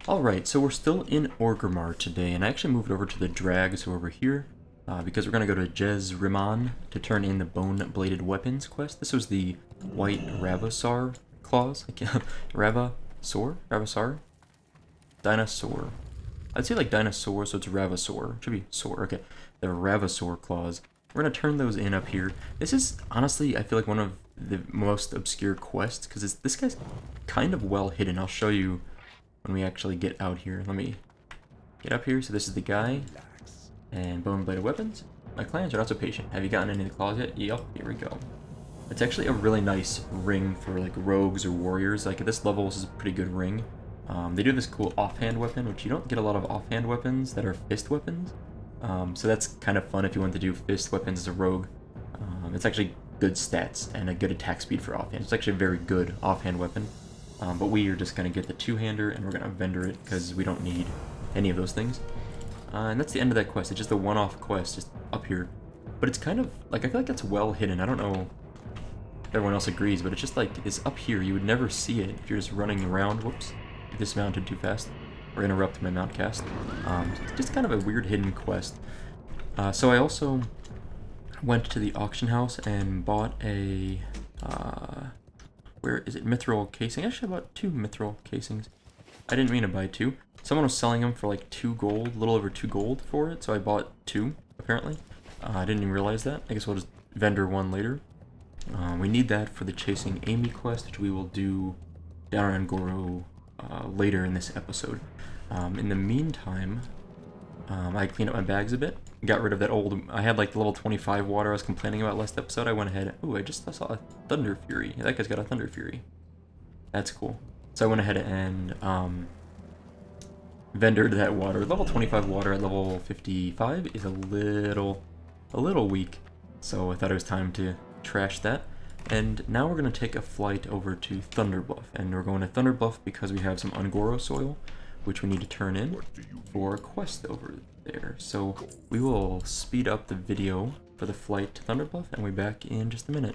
Alright, so we're still in Orgrimmar today, and I actually moved over to the Drags over here, because we're going to go to Jez Rimmon to turn in the Bone-Bladed Weapons quest. This was the White Ravasar claws. I can't... Ravasor? Ravasar? Dinosaur. I'd say like dinosaur, so it's Ravasor. It should be Sor, okay. The Ravasor claws. We're going to turn those in up here. This is, honestly, I feel like one of the most obscure quests, because this guy's kind of well hidden. I'll show you when we actually get out here. Let me get up here. So this is the guy. And Bone-Bladed Weapons. My clans are not so patient. Have you gotten any of the claws yet? Yup, here we go. It's actually a really nice ring for like rogues or warriors. Like at this level, this is a pretty good ring. They do this cool offhand weapon, which you don't get a lot of offhand weapons that are fist weapons. So that's kind of fun if you want to do fist weapons as a rogue. It's actually good stats and a good attack speed for offhand. It's actually a very good offhand weapon. But we are just going to get the two-hander and we're going to vendor it because we don't need any of those things. And that's the end of that quest. It's just a one-off quest just up here. But it's kind of, like, I feel like that's well hidden. I don't know if everyone else agrees, but it's just like, it's up here. You would never see it if you're just running around. Whoops. Dismounted too fast. Or interrupt my mount cast. It's just kind of a weird hidden quest. So I also went to the auction house and bought a... where is it? Mithril Casing. Actually, I bought 2 Mithril Casings. I didn't mean to buy 2. Someone was selling them for like 2 gold, a little over 2 gold for it, so I bought 2, apparently. I didn't even realize that. I guess we'll just vendor 1 later. We need that for the Chasing Amy quest, which we will do down in Ungoro later in this episode. In the meantime, I cleaned up my bags a bit. Got rid of that old... I had like the level 25 water I was complaining about last episode. I went ahead... Ooh, I just saw a Thunder Fury. Yeah, that guy's got a Thunder Fury. That's cool. So I went ahead and vendored that water. Level 25 water at level 55 is a little weak. So I thought it was time to trash that. And now we're going to take a flight over to Thunder Bluff. And we're going to Thunder Bluff because we have some Ungoro soil, which we need to turn in for a quest over there. So we will speed up the video for the flight to Thunder Bluff, and we'll be back in just a minute.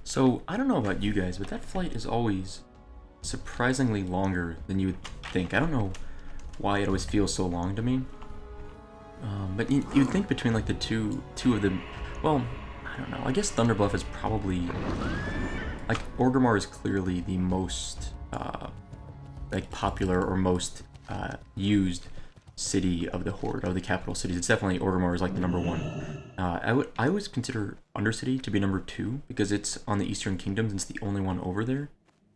So, I don't know about you guys, but that flight is always surprisingly longer than you would think. I don't know why it always feels so long to me. But you'd think between like the two of them, well, I don't know. I guess Thunder Bluff is probably, like, Orgrimmar is clearly the most, like, popular or most used city of the Horde, of the capital cities. It's definitely, Orgrimmar is like the #1. I would consider Undercity to be #2 because it's on the Eastern Kingdoms and it's the only one over there.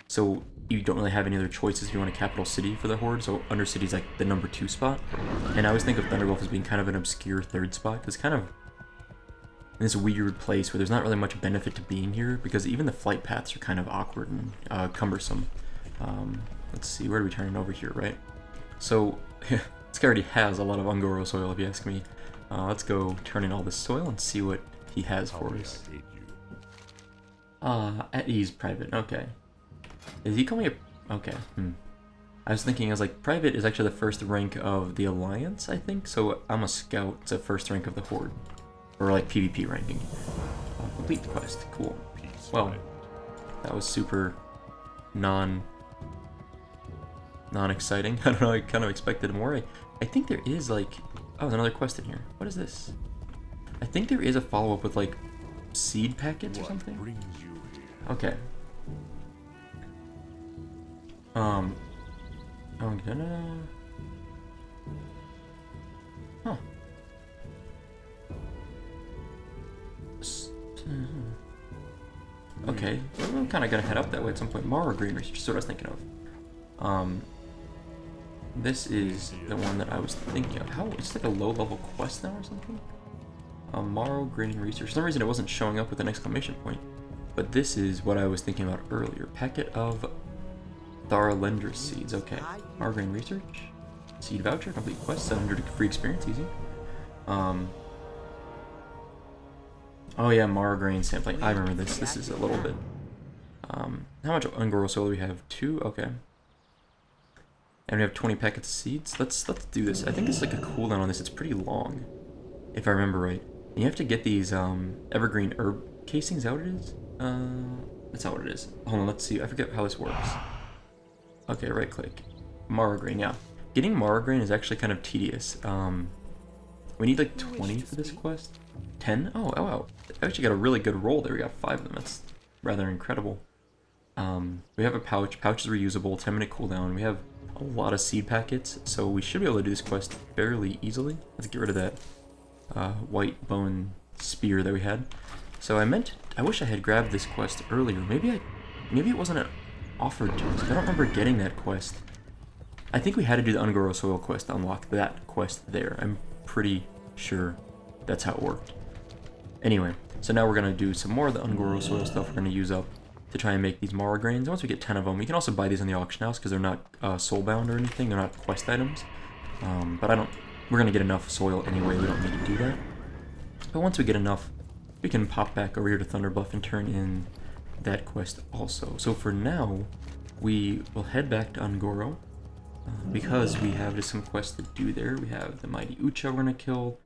So you don't really have any other choices if you want a capital city for the Horde, so Undercity is like the #2 spot. And I always think of Thunder Bluff as being kind of an obscure 3rd spot, because it's kind of in this weird place where there's not really much benefit to being here, because even the flight paths are kind of awkward and cumbersome. Let's see, where do we turn it over here, right? So, this guy already has a lot of Ungoro soil, if you ask me. Let's go turn in all this soil and see what he has for us. At ease, private, okay. Is he calling it? Okay, I was thinking, I was like, private is actually the first rank of the Alliance, I think, so I'm a scout, it's the first rank of the Horde. Or like PvP ranking. Complete the quest, cool. Well, that was super non-exciting. I don't know, I kind of expected more. I think there is like, oh, there's another quest in here. What is this? I think there is a follow-up with like seed packets or something. Okay. I'm gonna... Huh. Okay, I'm kind of gonna head up that way at some point. Morrow Green Research, just what I was thinking of. This is the one that I was thinking of. How, it's like a low-level quest now or something? Morrow Green Research. For some reason it wasn't showing up with an exclamation point. But this is what I was thinking about earlier. Packet of Tharalendra seeds. Okay. Morrow Green Research. Seed voucher. Complete quest. 700 free experience. Easy. Oh yeah, Morrow Grain sampling. I remember this. This is a little bit. How much Ungoro soil do we have? 2? Okay. And we have 20 packets of seeds. Let's do this. I think it's like a cooldown on this. It's pretty long, if I remember right. And you have to get these evergreen herb casings. Is that what it is? That's not what it is. Hold on, let's see. I forget how this works. Okay, right click. Morrow Grain, yeah. Getting Morrow Grain is actually kind of tedious. We need like 20 for this quest. 10? Oh, wow. I actually got a really good roll there. We got 5 of them. That's rather incredible. We have a pouch. Pouch is reusable. 10-minute cooldown. We have a lot of seed packets, so we should be able to do this quest fairly easily. Let's get rid of that white bone spear that we had. So I wish I had grabbed this quest earlier. Maybe it wasn't offered to us. I don't remember getting that quest. I think we had to do the Ungoro soil quest to unlock that quest there. I'm pretty sure that's how it worked. Anyway, so now we're going to do some more of the Ungoro soil stuff we're going to use up to try and make these Morrow Grains. And once we get 10 of them, we can also buy these in the auction house because they're not soul-bound or anything. They're not quest items. But we're going to get enough soil anyway. We don't need to do that. But once we get enough, we can pop back over here to Thunder Bluff and turn in that quest also. So for now, we will head back to Ungoro because we have just some quests to do there. We have the mighty Ucha we're going to kill.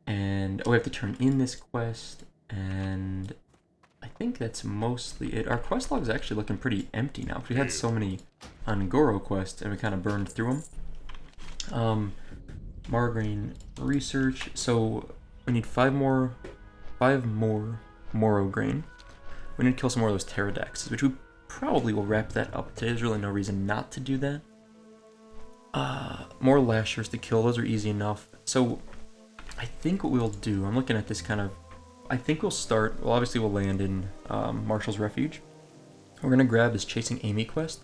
And we have to turn in this quest, and I think that's mostly it. Our quest log is actually looking pretty empty now. We had so many Ungoro quests, and we kind of burned through them. Morrow Grain Research. So we need 5 more Morrow Grain. We need to kill some more of those pterodaxes, which we probably will wrap that up today. There's really no reason not to do that. More lashers to kill. Those are easy enough. So I think what we'll do, I'm looking at this kind of, I think we'll start, well obviously we'll land in Marshall's Refuge. We're going to grab this Chasing Amy quest,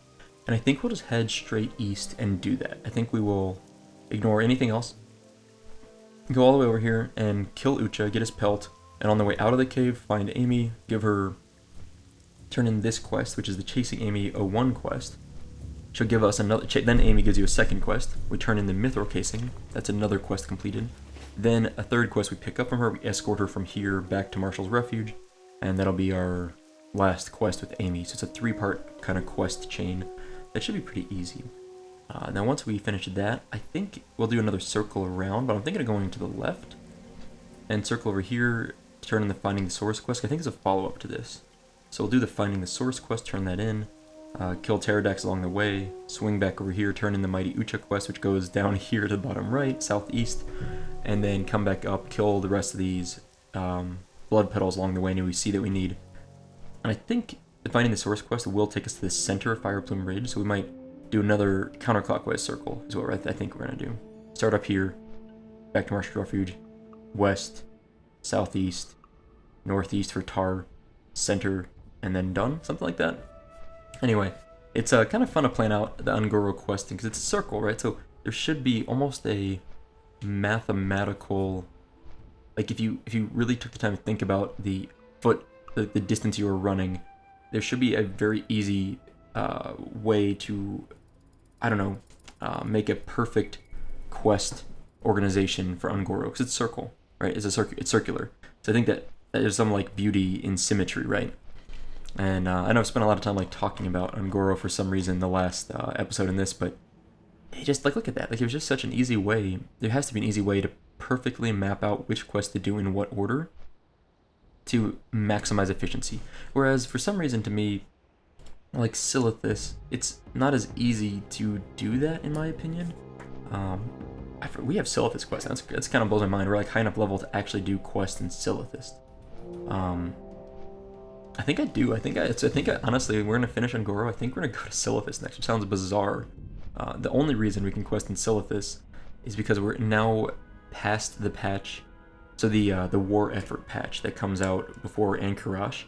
and I think we'll just head straight east and do that. I think we will ignore anything else, go all the way over here and kill Ucha, get his pelt, and on the way out of the cave, find Amy, turn in this quest, which is the Chasing Amy 01 quest. She'll give us another, then Amy gives you a second quest. We turn in the Mithril Casing, that's another quest completed. Then a third quest we pick up from her, we escort her from here back to Marshall's Refuge, and that'll be our last quest with Amy. So it's a 3-part kind of quest chain. That should be pretty easy. Now once we finish that, I think we'll do another circle around, but I'm thinking of going to the left, and circle over here, turn in the Finding the Source quest. I think it's a follow-up to this. So we'll do the Finding the Source quest, turn that in, kill pterodax along the way, swing back over here, turn in the Mighty Ucha quest, which goes down here to the bottom right, southeast, and then come back up, kill the rest of these blood petals along the way, and we see that we need. And I think the Finding the Source quest will take us to the center of Fireplume Ridge, so we might do another counterclockwise circle, is what I think we're going to do. Start up here, back to Marshall Refuge, west, southeast, northeast for Tar, center, and then done, something like that. Anyway, it's kind of fun to plan out the Ungoro questing, because it's a circle, right? So there should be almost a mathematical, like if you really took the time to think about the distance you were running, there should be a very easy way to, I don't know, make a perfect quest organization for Ungoro, because it's circle, right? It's circular. So I think that there's some like beauty in symmetry, right? And I know I've spent a lot of time like talking about Ungoro for some reason the last episode in this, but it just like look at that. Like it was just such an easy way. There has to be an easy way to perfectly map out which quest to do in what order to maximize efficiency. Whereas for some reason to me, like Silithus, it's not as easy to do that in my opinion. We have Silithus quests. That's kind of blows my mind. We're like high enough level to actually do quests in Silithus. I think I do. I think honestly, we're gonna finish Ungoro. I think we're gonna go to Silithus next, which sounds bizarre. The only reason we can quest in Silithus is because we're now past the patch, so the war effort patch that comes out before Ankarash.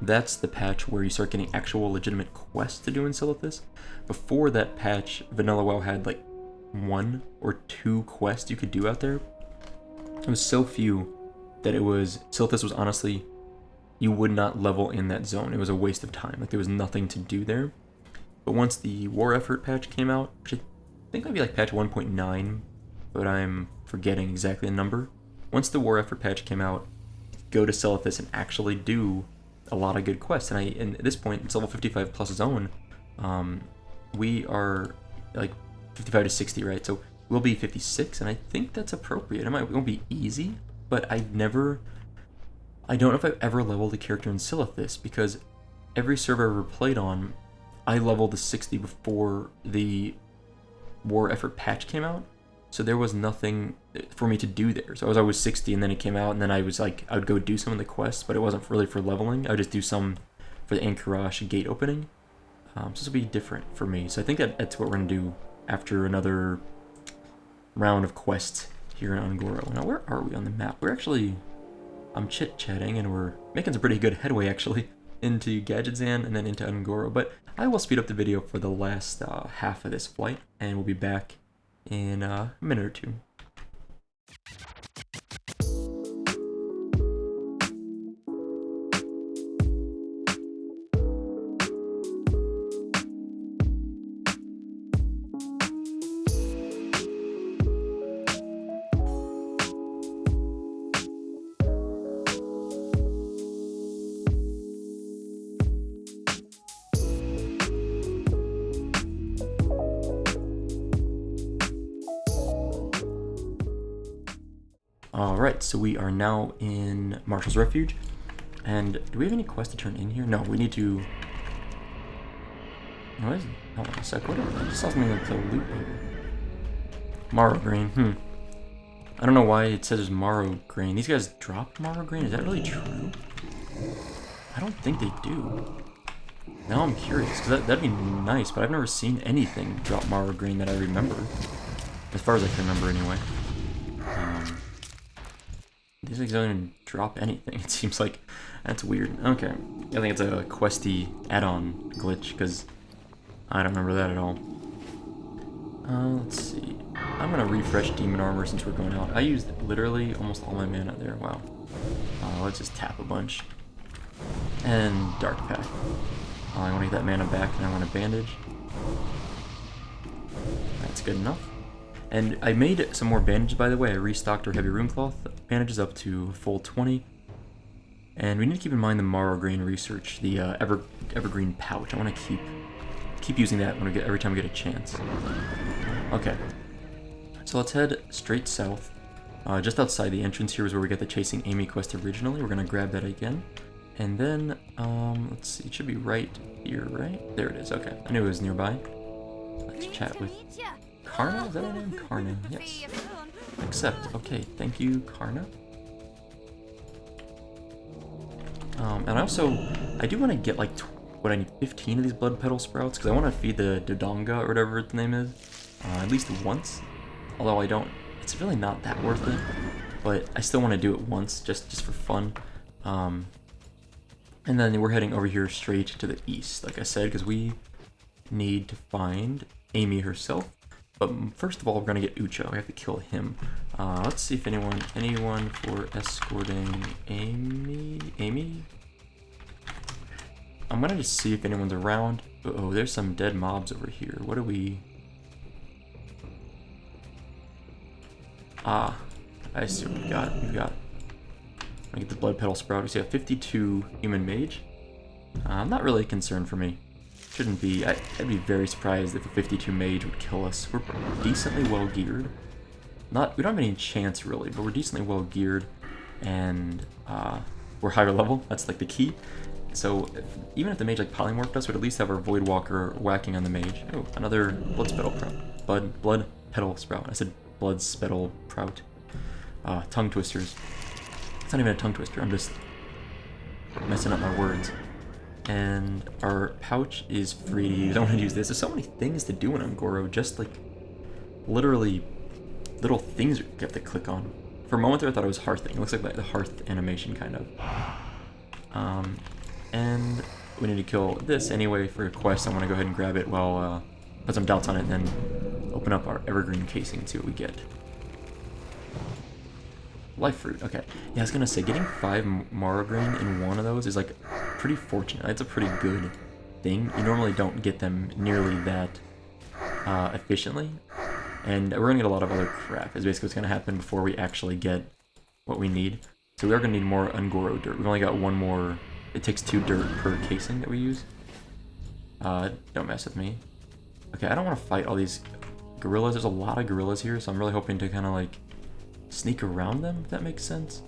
that's the patch where you start getting actual legitimate quests to do in Silithus. Before that patch, Vanilla WoW had like 1 or 2 quests you could do out there. It was so few that Silithus was honestly, you would not level in that zone. It was a waste of time. Like there was nothing to do there. But once the War Effort patch came out, which I think might be like patch 1.9, but I'm forgetting exactly the number. Once the War Effort patch came out, go to Silithus and actually do a lot of good quests. And at this point, it's level 55 plus zone. We are like 55 to 60, right? So we'll be 56, and I think that's appropriate. It won't be easy, but I don't know if I've ever leveled a character in Silithus, because every server I've ever played on, I leveled to 60 before the War Effort patch came out. So there was nothing for me to do there. So I was always 60, and then it came out, and then I would go do some of the quests, but it wasn't really for leveling. I would just do some for the Ankarash gate opening. So this will be different for me. So I think that's what we're going to do after another round of quests here in Ungoro. Now, where are we on the map? I'm chit-chatting, and we're making some pretty good headway, actually, into Gadgetzan and then into Ungoro. But I will speed up the video for the last half of this flight, and we'll be back in a minute or two. Alright, so we are now in Marshall's Refuge, and do we have any quests to turn in here? No, we need to... What is it? Hold on a sec, what? I just saw something like the loot here. Marrow grain, I don't know why it says there's marrow grain. These guys dropped marrow grain? Is that really true? I don't think they do. Now I'm curious, because that'd be nice, but I've never seen anything drop marrow grain that I remember. As far as I can remember, anyway. These things don't even drop anything, it seems like. That's weird. Okay. I think it's a questy add-on glitch, because I don't remember that at all. Let's see. I'm going to refresh Demon Armor since we're going out. I used literally almost all my mana there. Wow. Let's just tap a bunch. And Dark Pack. I want to get that mana back, and I want a bandage. That's good enough. And I made some more bandages, by the way. I restocked our heavy rune cloth bandages up to full 20. And we need to keep in mind the marrow grain research, the evergreen pouch. I want to keep using that every time we get a chance. Okay. So let's head straight south. Just outside the entrance here is where we get the Chasing Amy quest originally. We're going to grab that again. And then, let's see, it should be right here, right? There it is, okay. I knew it was nearby. Let's chat with Karna? Is that her name? Karna, yes. Accept. Okay, thank you, Karna. And I do want to get like, I need 15 of these bloodpetal sprouts, because I want to feed the Dodonga, or whatever its name is, at least once. Although it's really not that worth it, but I still want to do it once, just for fun. And then we're heading over here straight to the east, like I said, because we need to find Amy herself. But first of all, we're going to get Ucha. We have to kill him. Let's see if anyone for escorting Amy? I'm going to just see if anyone's around. Oh, there's some dead mobs over here. What do we... I see what we've got. I get the bloodpetal sprout. We see a 52 human mage. Not really a concern for me. Shouldn't be. I'd be very surprised if a 52 mage would kill us. We're decently well geared. We don't have any chance really, but we're decently well geared, and we're higher level. That's like the key. So even if the mage like polymorphed us, we'd at least have our Voidwalker whacking on the mage. Oh, another blood spettle prout. Blood petal sprout. I said blood spettle prout. Tongue twisters. It's not even a tongue twister. I'm just messing up my words. And our pouch is free to use. I want to use this. There's so many things to do in Ungoro. Just like literally little things you have to click on. For a moment there, I thought it was hearthing. It looks like the hearth animation kind of. and we need to kill this anyway for a quest. I want to go ahead and grab it while put some doubts on it, and then open up our evergreen casing and see what we get. Life fruit, okay. Yeah, I was gonna say, getting 5 Marrograin in one of those is like pretty fortunate. It's a pretty good thing. You normally don't get them nearly that efficiently. And we're gonna get a lot of other crap, is basically what's gonna happen before we actually get what we need. So we are gonna need more Ungoro dirt. We've only got 1 more. It takes 2 dirt per casing that we use. Don't mess with me. Okay, I don't want to fight all these gorillas. There's a lot of gorillas here, so I'm really hoping to kind of like sneak around them, if that makes sense.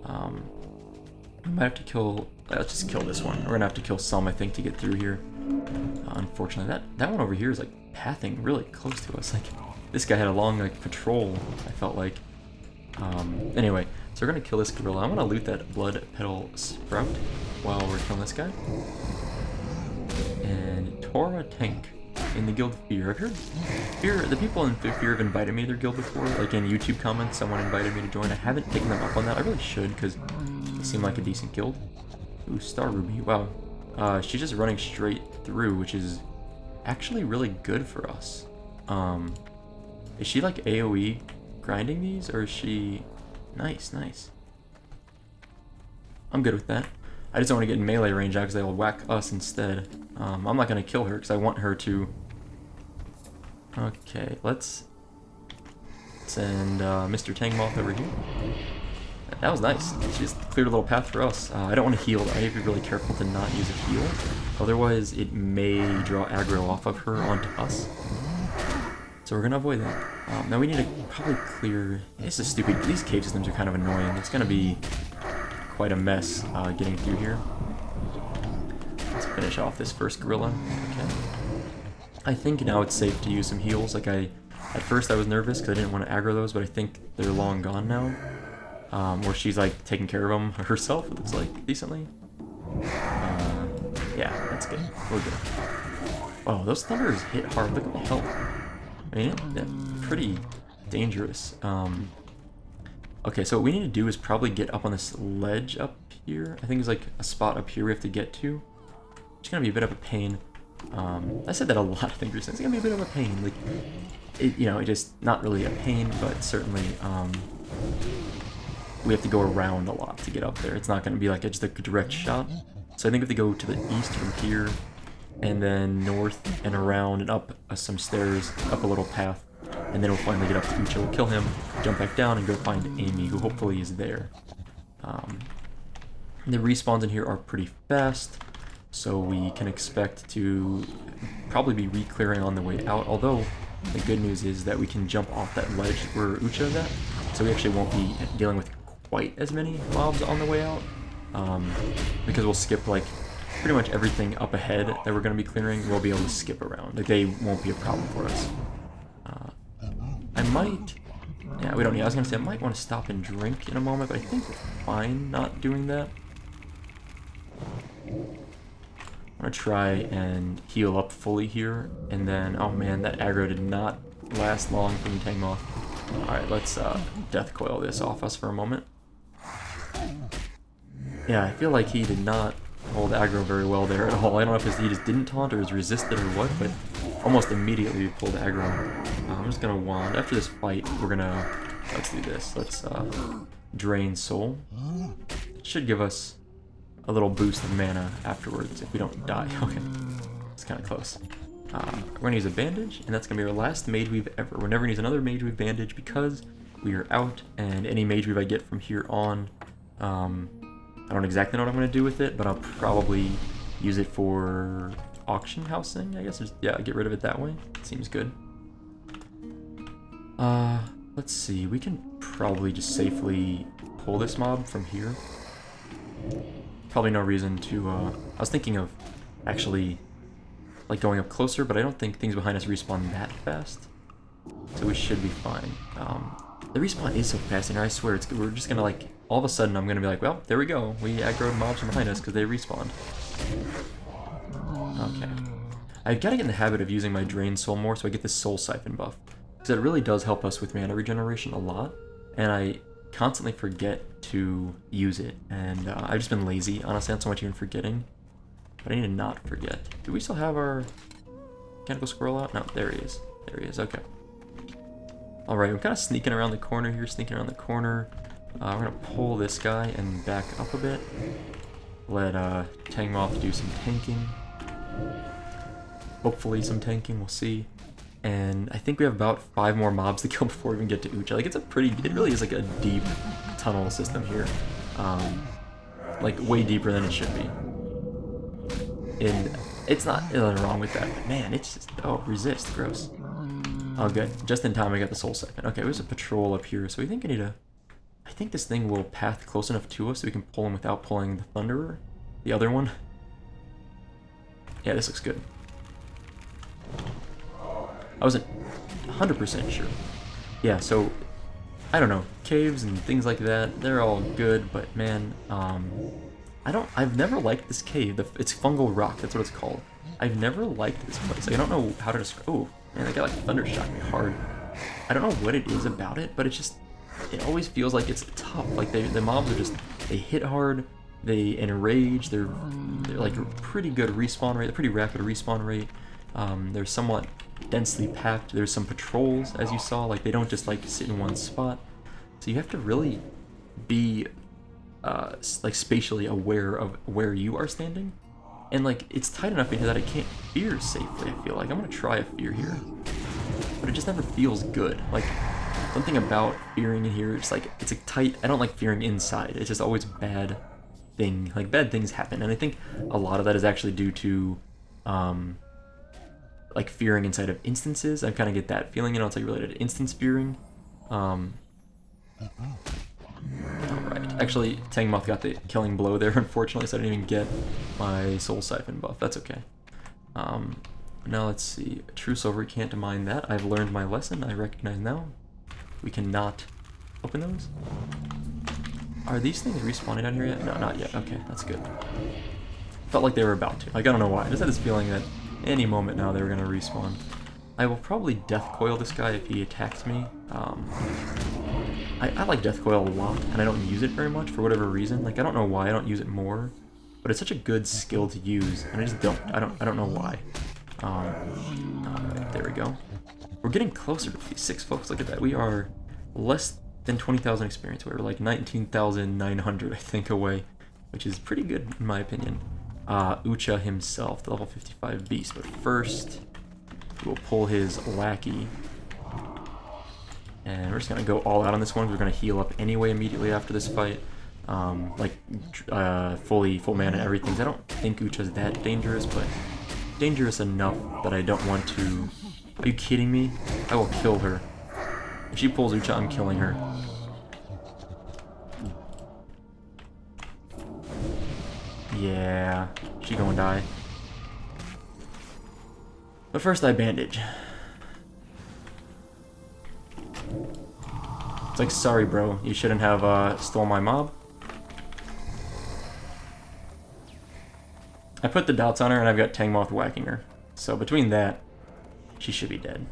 We might have to kill... Let's just kill this one. We're gonna have to kill some, I think, to get through here. Unfortunately, that one over here is like pathing really close to us. Like, this guy had a long like patrol, I felt like. Anyway, so we're gonna kill this gorilla. I want to loot that bloodpetal sprout while we're killing this guy. And Tora Tank in the guild Fear. I've heard Fear, the people in Fear have invited me to their guild before. Like in YouTube comments, someone invited me to join. I haven't taken them up on that. I really should, because they seem like a decent guild. Ooh, Star Ruby. Wow. She's just running straight through, which is actually really good for us. Is she like AoE grinding these, or is she... Nice, nice. I'm good with that. I just don't want to get in melee range out because they'll whack us instead. I'm not going to kill her because I want her to... Okay, let's send Mr. Tangmoth over here. That was nice. She just cleared a little path for us. I don't want to heal. I need to be really careful to not use a heal. Otherwise, it may draw aggro off of her onto us. So we're going to avoid that. Now we need to probably clear... This is stupid. These cave systems are kind of annoying. It's going to be quite a mess getting through here. Let's finish off this first gorilla. Okay. I think now it's safe to use some heals. Like at first I was nervous because I didn't want to aggro those, but I think they're long gone now. Or she's like taking care of them herself, it looks like, decently. Yeah, that's good. We're good. Oh, those thunders hit hard. Look at the health. I mean, they're pretty dangerous. Okay, so what we need to do is probably get up on this ledge up here. I think there's like a spot up here we have to get to. It's gonna be a bit of a pain. I said that a lot, I think, recently. It's gonna be a bit of a pain. Like, it just not really a pain, but certainly, we have to go around a lot to get up there. It's not gonna be like just a direct shot. So I think we have to go to the east from here, and then north and around and up some stairs, up a little path, and then we'll finally get up to Ucha. We'll kill him, jump back down, and go find Amy, who hopefully is there. The respawns in here are pretty fast, so we can expect to probably be re-clearing on the way out, although the good news is that we can jump off that ledge where Ucha is at, so we actually won't be dealing with quite as many mobs on the way out, because we'll skip like pretty much everything up ahead that we're going to be clearing. We'll be able to skip around. Like, they won't be a problem for us. I might... Yeah, we don't need... I was going to say I might want to stop and drink in a moment, but I think we're fine not doing that. I'm going to try and heal up fully here, and then... Oh man, that aggro did not last long from Tangmoth. Alright, let's death coil this off us for a moment. Yeah, I feel like he did not hold aggro very well there at all. I don't know if he just didn't taunt or is resisted or what, but almost immediately we pulled aggro. I'm just gonna wand. After this fight, we're gonna... Let's do this. Let's drain soul. It should give us a little boost of mana afterwards if we don't die. Okay, it's kind of close. We're gonna use a bandage, and that's gonna be our last mage weave ever. We're never gonna use another mage weave bandage because we are out, and any mage weave I get from here on, I don't exactly know what I'm going to do with it, but I'll probably use it for auction housing, I guess. Just, yeah, get rid of it that way. Seems good. Let's see. We can probably just safely pull this mob from here. Probably no reason to... I was thinking of actually like going up closer, but I don't think things behind us respawn that fast. So we should be fine. The respawn is so fast, and I swear we're just going to like... All of a sudden, I'm going to be like, well, there we go. We aggroed mobs from behind us because they respawned. Okay. I've got to get in the habit of using my Drain Soul more so I get this Soul Siphon buff. Because it really does help us with mana regeneration a lot. And I constantly forget to use it. And I've just been lazy, honestly, not so much even forgetting. but I need to not forget. Do we still have our mechanical squirrel out? No, there he is. There he is, okay. Alright, I'm kind of sneaking around the corner here, we're gonna pull this guy and back up a bit. Let Tangmoth do some tanking. Hopefully some tanking, we'll see. And I think we have about 5 more mobs to kill before we even get to Ucha. Like, it really is like a deep tunnel system here. Like, way deeper than it should be. And it's not nothing wrong with that, but man, it's just, oh, resist, gross. Oh, good. Just in time I got the soul siphon. Okay, there's a patrol up here, so we think I think this thing will path close enough to us so we can pull him without pulling the Thunderer. The other one. Yeah, this looks good. I wasn't 100% sure. Yeah, so, I don't know, caves and things like that, they're all good, but man, I've never liked this cave. It's fungal rock, that's what it's called. I've never liked this place. Like, I don't know how to describe, oh, man, that guy like thunder shocked me hard. I don't know what it is about it, but it's just, it always feels like it's tough. Like, the mobs are just, they hit hard, they enrage, they're like a pretty good respawn rate, a pretty rapid respawn rate. They're somewhat densely packed. There's some patrols, as you saw, like they don't just like sit in one spot. So you have to really be like spatially aware of where you are standing. And like it's tight enough in here that I can't fear safely, I feel like. I'm gonna try a fear here. But it just never feels good. Like something about fearing in here, it's like it's a tight, I don't like fearing inside. It's just always a bad thing. Like bad things happen. And I think a lot of that is actually due to like fearing inside of instances. I kind of get that feeling, you know, it's like related to instance fearing. Alright, actually Tangmoth got the killing blow there unfortunately, so I didn't even get my soul siphon buff. That's okay. Now let's see, true silver, we can't mine that. I've learned my lesson, I recognize now. We cannot open those. Are these things respawning down here yet? No, not yet. Okay, that's good. Felt like they were about to. Like, I don't know why. I just had this feeling that any moment now they were going to respawn. I will probably death coil this guy if he attacks me. I like death coil a lot, and I don't use it very much for whatever reason. Like, I don't know why I don't use it more, but it's such a good skill to use, and I just don't. I don't know why. Alright, there we go. We're getting closer to these 6 folks. Look at that. We are less than 20,000 experience. We're like 19,900, I think, away, which is pretty good in my opinion. Ucha himself, the level 55 beast. But first, we'll pull his lackey. And we're just going to go all out on this one. We're going to heal up anyway immediately after this fight. Like, full mana and everything. I don't think Ucha's that dangerous, but dangerous enough that I don't want to... Are you kidding me? I will kill her. If she pulls Ucha, I'm killing her. Yeah, she gonna die. But first I bandage. It's like, sorry bro, you shouldn't have stole my mob. I put the doubts on her and I've got Tangmoth whacking her. So between that, she should be dead.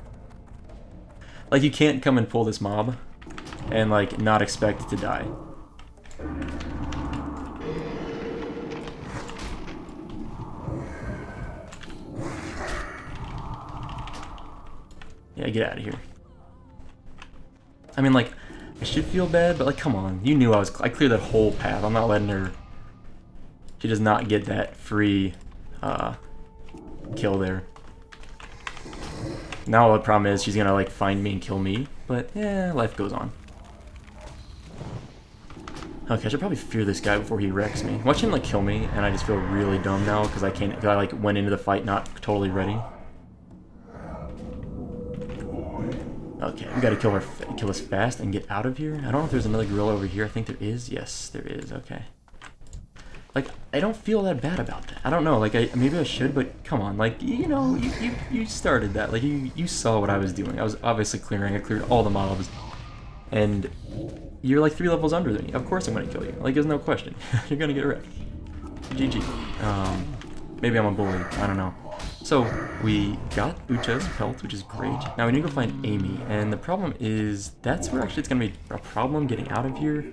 Like, you can't come and pull this mob and like not expect it to die. Yeah, get out of here. I mean, like, I should feel bad, but like, come on. You knew I cleared that whole path. I'm not letting her... She does not get that free kill there. Now the problem is she's gonna like find me and kill me, but yeah, life goes on. Okay, I should probably fear this guy before he wrecks me. Watch him like kill me, and I just feel really dumb now because I can't. Cause I like went into the fight not totally ready. Okay, we gotta kill us fast and get out of here. I don't know if there's another gorilla over here. I think there is. Yes, there is. Okay. Like, I don't feel that bad about that. I don't know. Like, maybe I should, but come on. Like, you know, you started that. Like, you saw what I was doing. I was obviously clearing. I cleared all the mobs, and you're like 3 levels under me. Of course I'm gonna kill you. Like, there's no question. You're gonna get wrecked. GG. Maybe I'm a bully. I don't know. So, we got Ucha's pelt, which is great. Now we need to go find Amy, and the problem is, that's where actually it's going to be a problem getting out of here,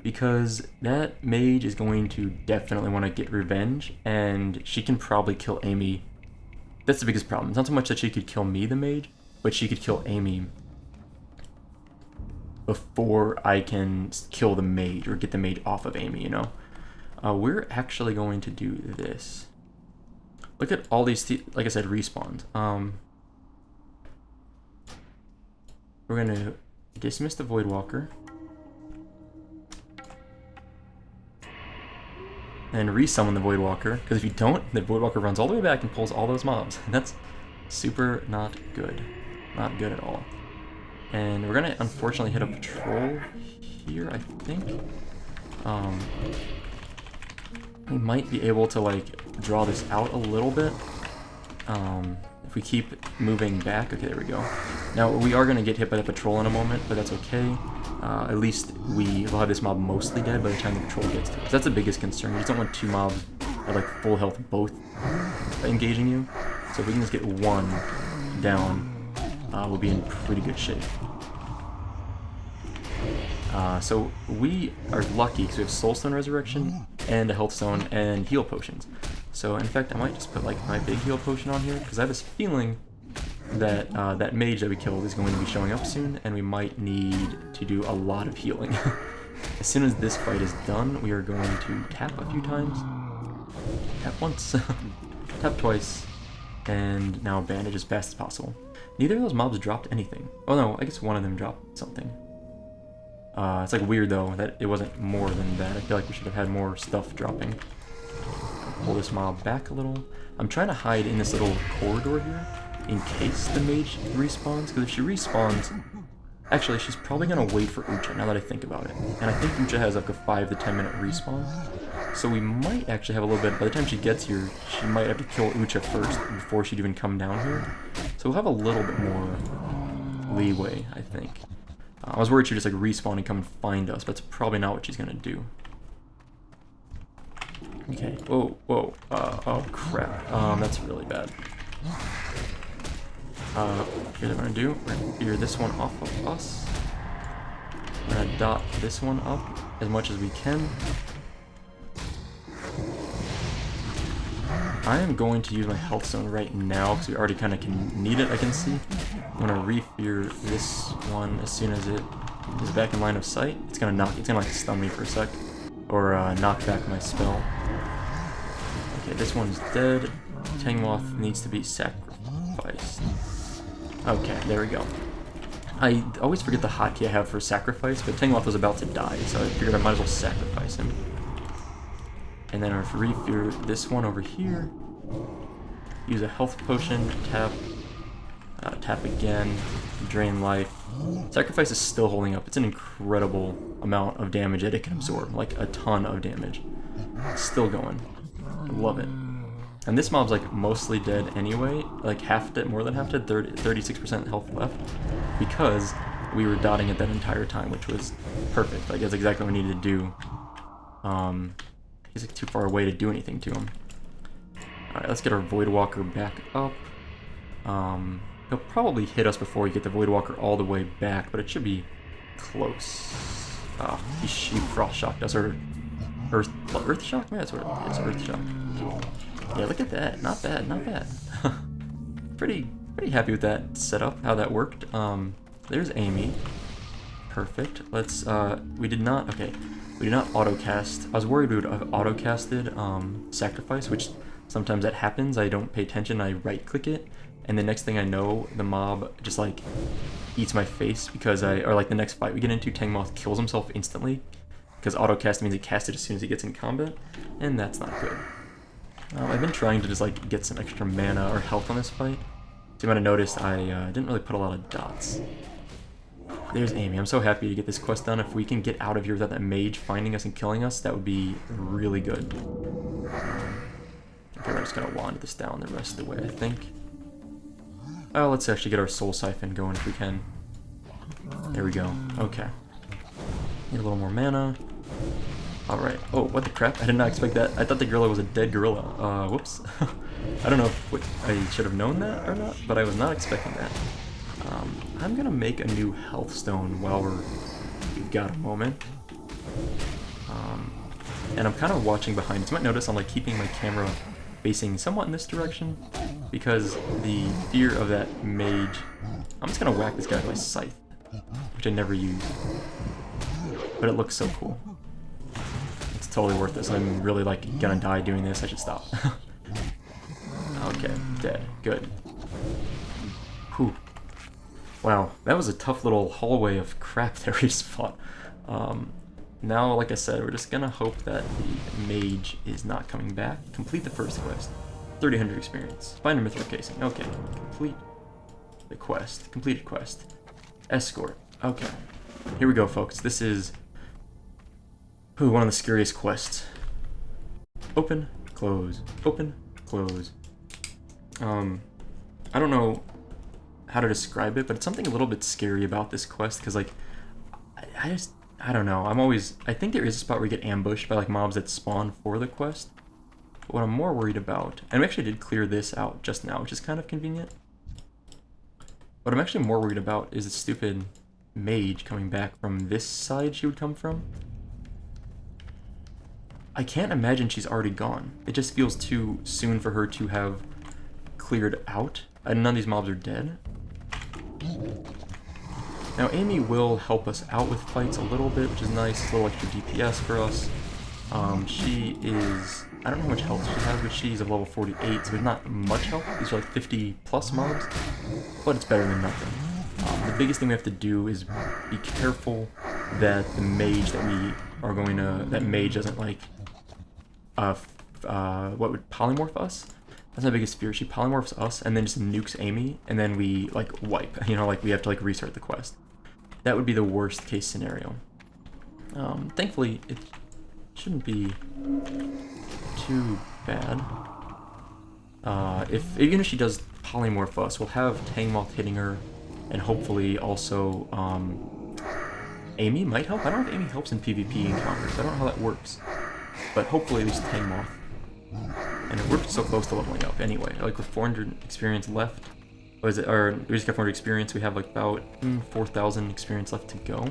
because that mage is going to definitely want to get revenge, and she can probably kill Amy. That's the biggest problem. It's not so much that she could kill me, the mage, but she could kill Amy before I can kill the mage or get the mage off of Amy, you know? We're actually going to do this. Look at all these, like I said, respawns. We're going to dismiss the Voidwalker. And resummon the Voidwalker, because if you don't, the Voidwalker runs all the way back and pulls all those mobs. That's super not good. Not good at all. And we're gonna unfortunately hit a patrol here, I think. We might be able to like draw this out a little bit. If we keep moving back, okay, there we go. Now we are gonna get hit by the patrol in a moment, but that's okay. At least we will have this mob mostly dead by the time the patrol gets to it. 'Cause that's the biggest concern. You just don't want two mobs at like full health both engaging you. So if we can just get one down, we'll be in pretty good shape. So we are lucky because we have Soulstone Resurrection and a Health Stone and Heal Potions. So in fact, I might just put like my big Heal Potion on here because I have this feeling that that mage that we killed is going to be showing up soon, and we might need to do a lot of healing. As soon as this fight is done, we are going to tap a few times. Tap once, tap twice, and now bandage as fast as possible. Neither of those mobs dropped anything. Oh no, I guess one of them dropped something. It's like weird though that it wasn't more than that. I feel like we should have had more stuff dropping. I'll pull this mob back a little. I'm trying to hide in this little corridor here in case the mage respawns, because if she respawns, actually she's probably gonna wait for Ucha now that I think about it. And I think Ucha has like a 5 to 10 minute respawn. So we might actually have a little bit, by the time she gets here, she might have to kill Ucha first before she'd even come down here. So we'll have a little bit more leeway, I think. I was worried she'd just like respawn and come and find us, but that's probably not what she's gonna do. Okay, whoa, whoa, oh crap, that's really bad. Here's what I'm gonna do, we're gonna clear this one off of us. We're gonna dot this one up as much as we can. I am going to use my health stone right now because we already kind of need it, I can see. I'm going to re-fear this one as soon as it is back in line of sight. It's going to like stun me for a sec. Or knock back my spell. Okay, this one's dead. Tangmoth needs to be sacrificed. Okay, there we go. I always forget the hotkey I have for sacrifice, but Tangmoth was about to die, so I figured I might as well sacrifice him. And then I'll re-fear this one over here. Use a health potion, tap, tap again, drain life. Sacrifice is still holding up. It's an incredible amount of damage that it can absorb, like a ton of damage. It's still going. I love it. And this mob's like mostly dead anyway, like half dead, more than half dead, 36% health left, because we were dotting it that entire time, which was perfect. Like that's exactly what we needed to do. He's like too far away to do anything to him. Alright, let's get our Voidwalker back up. He'll probably hit us before we get the Voidwalker all the way back, but it should be close. He frost shocked us, or Earth shock? Yeah, that's what it is, Earth shock. Yeah, look at that. Not bad, not bad. pretty happy with that setup, how that worked. There's Amy. Perfect. Let's, we did not auto-cast. I was worried we would have auto-casted Sacrifice, which sometimes that happens. I don't pay attention, I right-click it, and the next thing I know, the mob just like eats my face because or like the next fight we get into, Tangmoth kills himself instantly, because auto-cast means he casts it as soon as he gets in combat, and that's not good. I've been trying to just like get some extra mana or health on this fight. So you might have noticed I didn't really put a lot of dots. There's Amy. I'm so happy to get this quest done. If we can get out of here without that mage finding us and killing us, that would be really good. Okay, we're just gonna wand this down the rest of the way, I think. Oh, let's actually get our Soul Siphon going if we can. There we go. Okay. Need a little more mana. Alright. Oh, what the crap? I did not expect that. I thought the gorilla was a dead gorilla. Whoops. I don't know if I should have known that or not, but I was not expecting that. I'm gonna make a new health stone while we've got a moment. and I'm kind of watching behind. You might notice I'm like keeping my camera facing somewhat in this direction because the fear of that mage. I'm just gonna whack this guy with my scythe, which I never use, but it looks so cool. It's totally worth this. I'm really like gonna die doing this. I should stop. Okay, dead. Good. Whew. Wow, that was a tough little hallway of crap that we just fought. Now, like I said, we're just gonna hope that the mage is not coming back. Complete the first quest. 300 experience. Find a Mithril Casing. Okay. Complete the quest. Completed quest. Escort. Okay. Here we go, folks. This is one of the scariest quests. Open, close, open, close. I don't know how to describe it, but it's something a little bit scary about this quest because, like, I don't know. I think there is a spot where you get ambushed by like mobs that spawn for the quest. But what I'm more worried about, and we actually did clear this out just now, which is kind of convenient. What I'm actually more worried about is the stupid mage coming back from this side she would come from. I can't imagine she's already gone. It just feels too soon for her to have cleared out. And none of these mobs are dead. Now Amy will help us out with fights a little bit, which is nice. A little extra DPS for us. She is, I don't know how much health she has, but she's a level 48, so there's not much health. These are like 50 plus mobs, but it's better than nothing. The biggest thing we have to do is be careful that the mage that mage doesn't like, what would polymorph us? That's my biggest fear. She polymorphs us and then just nukes Amy, and then we like wipe. You know, like we have to like restart the quest. That would be the worst case scenario. Thankfully, it shouldn't be too bad. Even if she does polymorph us, we'll have Tang Moth hitting her, and hopefully also Amy might help. I don't know if Amy helps in PvP encounters. I don't know how that works, but hopefully at least Tang Moth. And we're so close to leveling up anyway. Like with 400 experience left, we just got 400 experience. We have like about 4,000 experience left to go.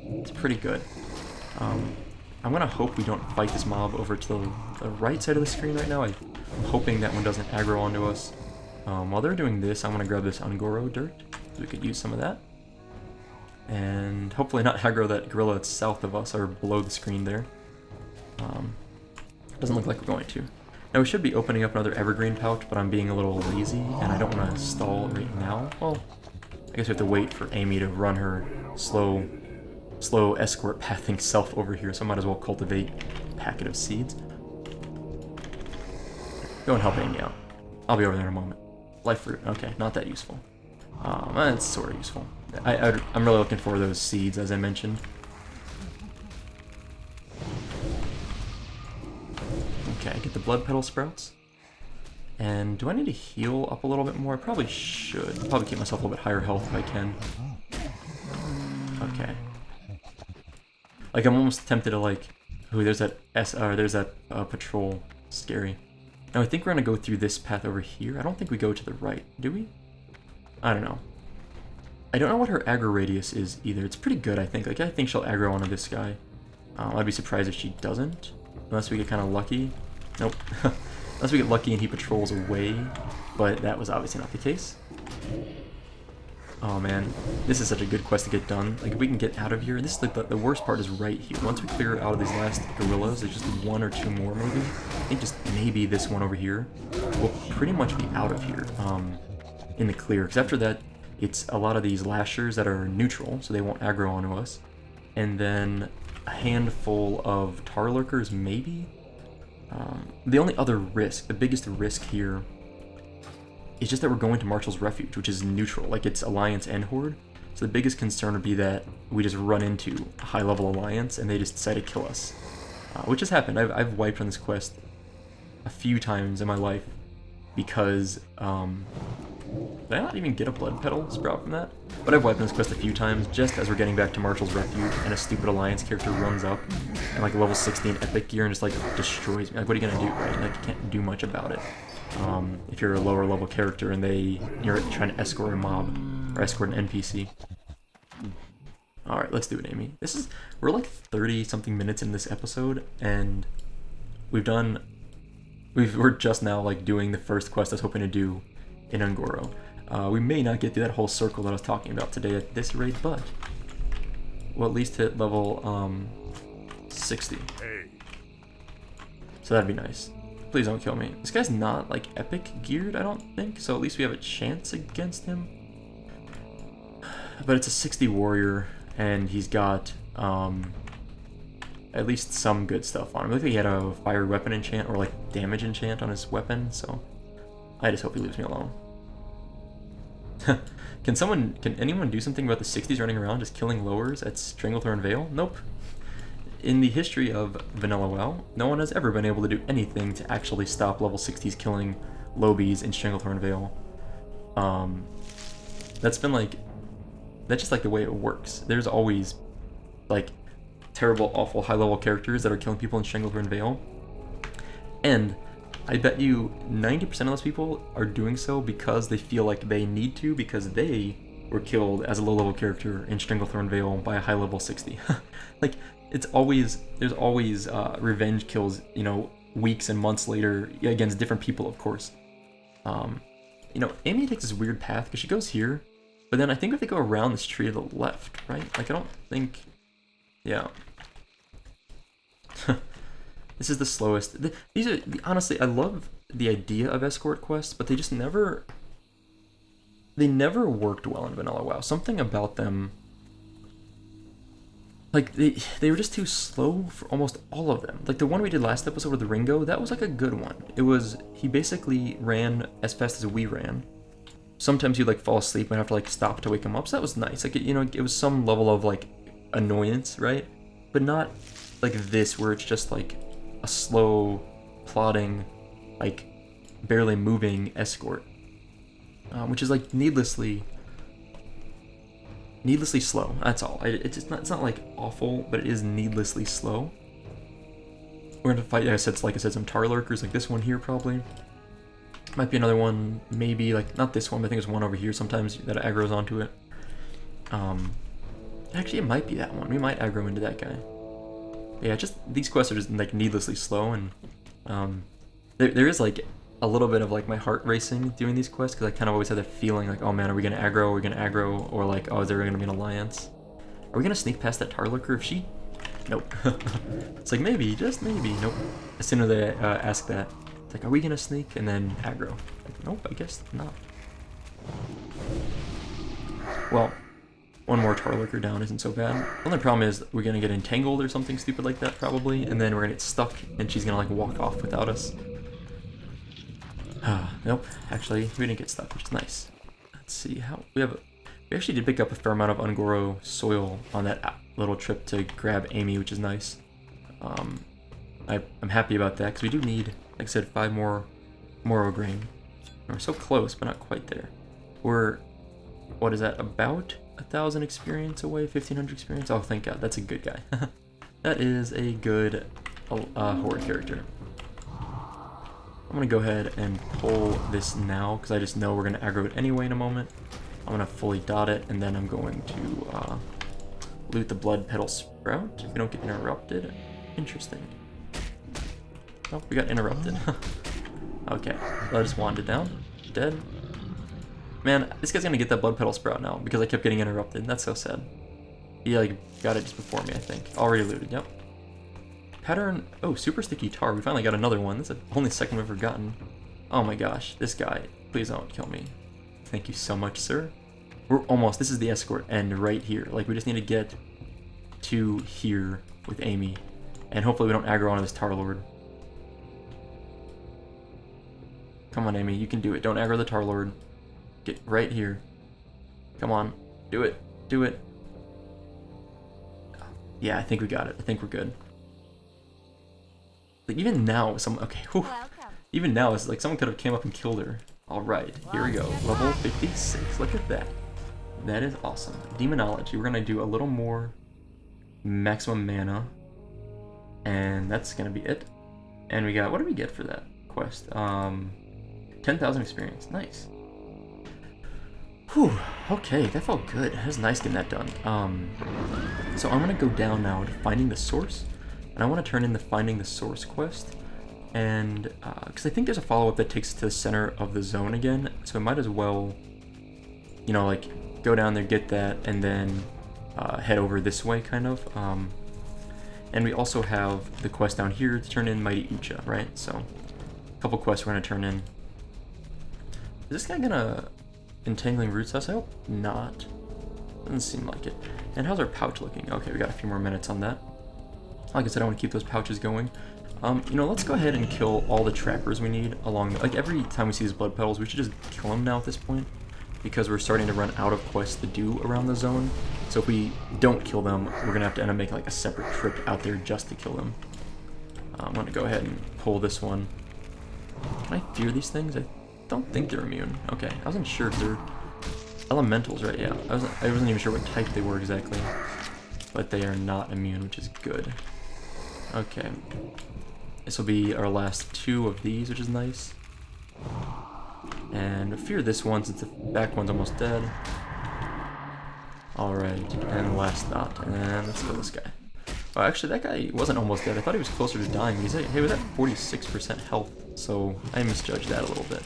It's pretty good. I'm gonna hope we don't fight this mob over to the right side of the screen right now. I'm hoping that one doesn't aggro onto us. While they're doing this, I'm gonna grab this Ungoro dirt, so we could use some of that. And hopefully not aggro that gorilla that's south of us or below the screen there. Doesn't look like we're going to. Now we should be opening up another evergreen pouch, but I'm being a little lazy and I don't want to stall right now. Well, I guess we have to wait for Amy to run her slow escort pathing self over here, so I might as well cultivate a packet of seeds. Go and help Amy out. I'll be over there in a moment. Life fruit, okay, not that useful. It's sort of useful. I'm really looking for those seeds, as I mentioned. Okay, get the bloodpetal sprouts. And do I need to heal up a little bit more? I probably should. I'll probably keep myself a little bit higher health if I can. Okay. Like I'm almost tempted to like, ooh, there's that patrol. Scary. Now I think we're gonna go through this path over here. I don't think we go to the right, do we? I don't know. I don't know what her aggro radius is either. It's pretty good, I think. Like I think she'll aggro onto this guy. I'd be surprised if she doesn't, unless we get kind of lucky. Nope. Unless we get lucky and he patrols away, but that was obviously not the case. Oh man, this is such a good quest to get done. Like if we can get out of here, this is the worst part is right here. Once we clear out of these last gorillas, there's just one or two more maybe. I think just maybe this one over here. We'll pretty much be out of here in the clear, because after that, it's a lot of these lashers that are neutral, so they won't aggro onto us. And then a handful of tar lurkers maybe. The only other risk, the biggest risk here, is just that we're going to Marshall's Refuge, which is neutral, like it's Alliance and Horde. So the biggest concern would be that we just run into a high-level Alliance and they just decide to kill us. Which has happened. I've wiped on this quest a few times in my life because, did I not even get a bloodpetal sprout from that? But I've wiped on this quest a few times just as we're getting back to Marshall's Refuge and a stupid Alliance character runs up and like level 16 epic gear and just like destroys me. Like what are you gonna do, right? Like you can't do much about it. If you're a lower level character and you're trying to escort a mob or escort an NPC. Alright, let's do it, Amy. We're like 30 something minutes in this episode, and we're just now like doing the first quest I was hoping to do in Ungoro. We may not get through that whole circle that I was talking about today at this rate, but we'll at least hit level 60. So that'd be nice. Please don't kill me. This guy's not like epic geared, I don't think, so at least we have a chance against him. But it's a 60 warrior, and he's got at least some good stuff on him. I think he had a fire weapon enchant or like damage enchant on his weapon, so I just hope he leaves me alone. Can anyone do something about the 60s running around just killing lowers at Stranglethorn Vale? Nope. In the history of Vanilla WoW, no one has ever been able to do anything to actually stop level 60s killing Lobies in Stranglethorn Vale. That's just like the way it works. There's always like terrible, awful, high-level characters that are killing people in Stranglethorn Vale, and I bet you 90% of those people are doing so because they feel like they need to, because they were killed as a low-level character in Stranglethorn Vale by a high-level 60. Like, there's always revenge kills, you know, weeks and months later against different people, of course. You know, Amy takes this weird path because she goes here, but then I think if they go around this tree to the left, right? Like, I don't think... Yeah. This is the slowest. These are... Honestly, I love the idea of escort quests, but they just never... They never worked well in Vanilla WoW. Something about them... Like, they were just too slow for almost all of them. Like, the one we did last episode with the Ringo, that was like a good one. It was... He basically ran as fast as we ran. Sometimes you'd like fall asleep and have to like stop to wake him up, so that was nice. Like, you know, it was some level of like annoyance, right? But not like this, where it's just like a slow, plodding, like barely moving escort, which is like needlessly slow. That's all. It's not like awful, but it is needlessly slow. We're gonna fight. Like I said, some tar lurkers, like this one here probably. Might be another one, maybe, like, not this one, but I think there's one over here sometimes that aggro's onto it. Actually, it might be that one. We might aggro into that guy. Yeah, just, these quests are just, like, needlessly slow, and, there is, like, a little bit of, like, my heart racing doing these quests, because I kind of always have that feeling, like, oh man, are we gonna aggro, or, like, oh, is there gonna be an alliance? Are we gonna sneak past that tar lurker if she... Nope. It's like, maybe, just maybe, nope. As soon as they ask that, it's like, are we gonna sneak? And then aggro. Like, nope, I guess not. Well, one more tar lurker down isn't so bad. The only problem is we're gonna get entangled or something stupid like that probably, and then we're gonna get stuck and she's gonna like walk off without us. Nope, actually we didn't get stuck, which is nice. Let's see how we actually did pick up a fair amount of Ungoro soil on that little trip to grab Amy, which is nice. I'm happy about that because we do need, like I said, 5 more Moro grain. We're so close, but not quite there. We're, what is that, about 1,000 experience away, 1,500 experience? Oh, thank God, that's a good guy. That is a good horde character. I'm gonna go ahead and pull this now, because I just know we're gonna aggro it anyway in a moment. I'm gonna fully dot it, and then I'm going to loot the bloodpetal sprout if we don't get interrupted. Interesting. Oh, we got interrupted. Okay, I just wanted down. Dead. Man, this guy's gonna get that bloodpetal sprout now because I kept getting interrupted. That's so sad. He like got it just before me, I think. Already looted, yep. Pattern, oh, super sticky tar. We finally got another one. That's the only second we've ever gotten. Oh my gosh, this guy. Please don't kill me. Thank you so much, sir. We're almost, this is the escort end right here. Like, we just need to get to here with Amy. And hopefully we don't aggro onto this tar lord. Come on, Amy, you can do it. Don't aggro the tar lord. Get right here. Come on, do it. Do it. Yeah, I think we got it. I think we're good. Like, even now, okay, whew. Even now, it's like someone could have came up and killed her. All right, here we go. Level 56. Look at that. That is awesome. Demonology. We're gonna do a little more maximum mana, and that's gonna be it. And we got, what did we get for that quest? 10,000 experience. Nice. Whew, okay, that felt good. It was nice getting that done. So I'm gonna go down now to finding the source, and I want to turn in the finding the source quest, and because I think there's a follow-up that takes us to the center of the zone again, so I might as well, you know, like go down there, get that, and then head over this way, kind of. And we also have the quest down here to turn in Mighty Ucha, right? So a couple quests we're gonna turn in. Is this guy gonna Entangling Roots us? I hope not. Doesn't seem like it. And how's our pouch looking? Okay, we got a few more minutes on that. Like I said, I want to keep those pouches going. You know, let's go ahead and kill all the trappers we need along the, like every time we see these blood petals, we should just kill them now at this point, because we're starting to run out of quests to do around the zone. So if we don't kill them, we're gonna have to end up making like a separate trip out there just to kill them. I'm gonna go ahead and pull this one. Can I fear these things? I don't think they're immune. Okay, I wasn't sure if they're elementals, right? Yeah, I wasn't even sure what type they were exactly, but they are not immune, which is good. Okay, this will be our last two of these, which is nice. And fear this one since the back one's almost dead. Alright, and the last not. And then let's kill this guy. Oh, actually, that guy wasn't almost dead. I thought he was closer to dying. He's like, hey, was at 46% health, so I misjudged that a little bit.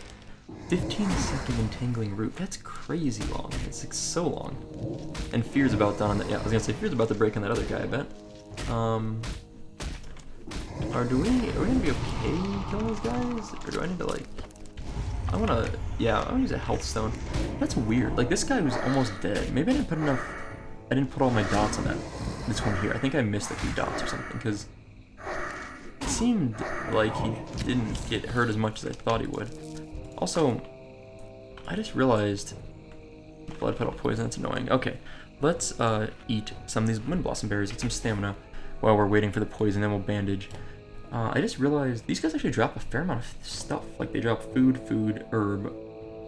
15-second entangling root. That's crazy long. It's like so long. And fear's about done on that. Yeah, I was gonna say fear's about to break on that other guy, I bet. Are we gonna be okay killing these guys? Or do I need to like I wanna use a health stone. That's weird. Like this guy was almost dead. Maybe I didn't put all my dots on this one here. I think I missed a few dots or something, because it seemed like he didn't get hurt as much as I thought he would. Also, I just realized blood petal poison, that's annoying. Okay, let's eat some of these wind blossom berries, get some stamina while we're waiting for the poison, then we'll bandage. I just realized these guys actually drop a fair amount of stuff. Like they drop food, herb,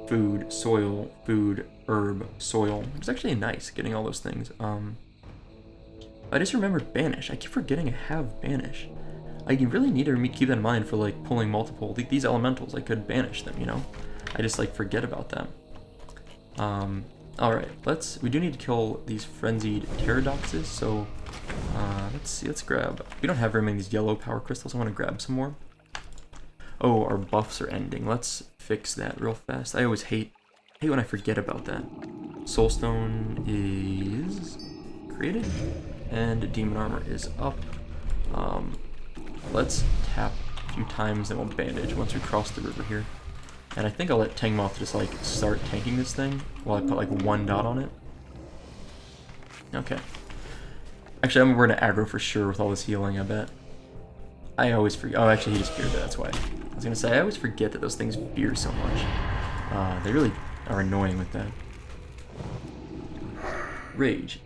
food, soil, food, herb, soil. Which is actually nice getting all those things. I just remembered banish. I keep forgetting I have banish. I really need to keep that in mind for like pulling multiple, like these elementals, I could banish them, you know? I just like forget about them. Alright, we do need to kill these frenzied pterodaxes, so let's see, let's grab, we don't have very many of these yellow power crystals, I want to grab some more. Oh, our buffs are ending, let's fix that real fast. I always hate when I forget about that. Soulstone is created, and demon armor is up. Let's tap a few times and we'll bandage once we cross the river here. And I think I'll let Tangmoth just like start tanking this thing while I put like one dot on it. Okay. Actually, we're gonna aggro for sure with all this healing, I bet. I always forget. Oh, actually, he just feared that, that's why. I was gonna say, I always forget that those things fear so much. They really are annoying with that. Rage.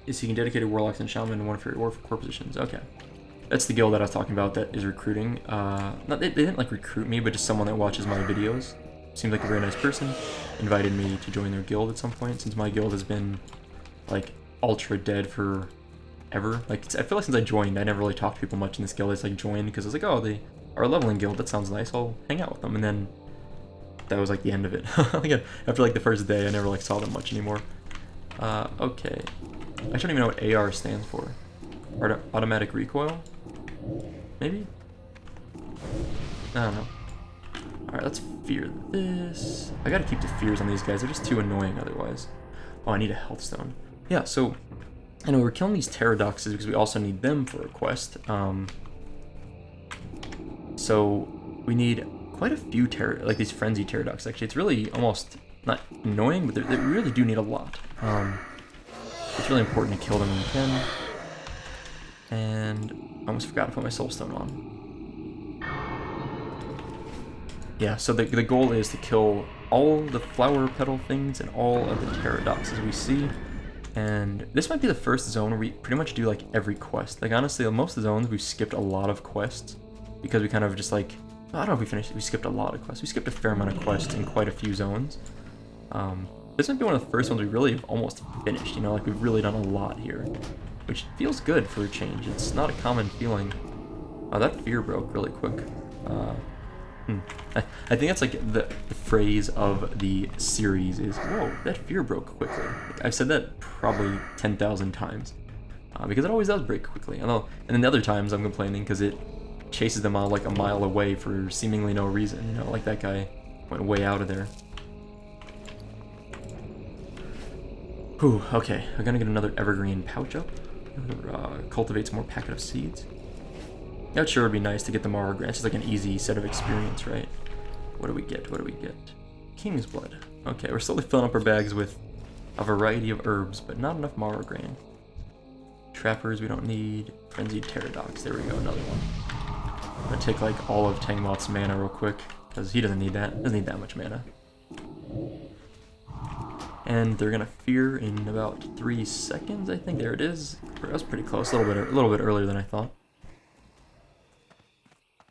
Is seeking dedicated warlocks and shaman in one of your war core positions. Okay. That's the guild that I was talking about that is recruiting. They didn't like recruit me, but just someone that watches my videos. Seemed like a very nice person. Invited me to join their guild at some point, since my guild has been like ultra dead for ever. Like I feel like since I joined, I never really talked to people much in this guild. I just like joined because I was like, oh, they are a leveling guild. That sounds nice. I'll hang out with them. And then that was like the end of it. Like, after like the first day, I never like saw them much anymore. Okay. I don't even know what AR stands for. Automatic recoil? Maybe? I don't know. Alright, let's fear this. I gotta keep the fears on these guys. They're just too annoying otherwise. Oh, I need a health stone. Yeah, so I know we're killing these pterodaxes because we also need them for a quest. So we need quite a few these frenzied pterodaxes. Actually, it's really almost not annoying, but they really do need a lot. It's really important to kill them when you can. And I almost forgot to put my soulstone on. Yeah, so the goal is to kill all the flower petal things and all of the pterodaxes we see. And this might be the first zone where we pretty much do like every quest. Like honestly, most of the zones we've skipped a lot of quests because we kind of just like, I don't know if we skipped a lot of quests. We skipped a fair amount of quests in quite a few zones. This might be one of the first ones we really have almost finished, you know, like we've really done a lot here, which feels good for a change. It's not a common feeling. Oh, that fear broke really quick. I think that's like the phrase of the series is, whoa, that fear broke quickly. Like, I've said that probably 10,000 times. Because it always does break quickly. And then the other times I'm complaining because it chases them all like a mile away for seemingly no reason. You know, like that guy went way out of there. Whew, okay, I'm gonna get another evergreen pouch up. Cultivates more packet of seeds. That sure would be nice to get the Mara Grant. It's just like an easy set of experience, right? What do we get? What do we get? King's Blood. Okay, we're slowly filling up our bags with a variety of herbs, but not enough Mara Grain. Trappers we don't need. Frenzied pterrodax. There we go, another one. I'm gonna take like all of Tangmoth's mana real quick, because he doesn't need that. Doesn't need that much mana. And they're gonna fear in about 3 seconds, I think. There it is. That was pretty close. A little bit earlier than I thought.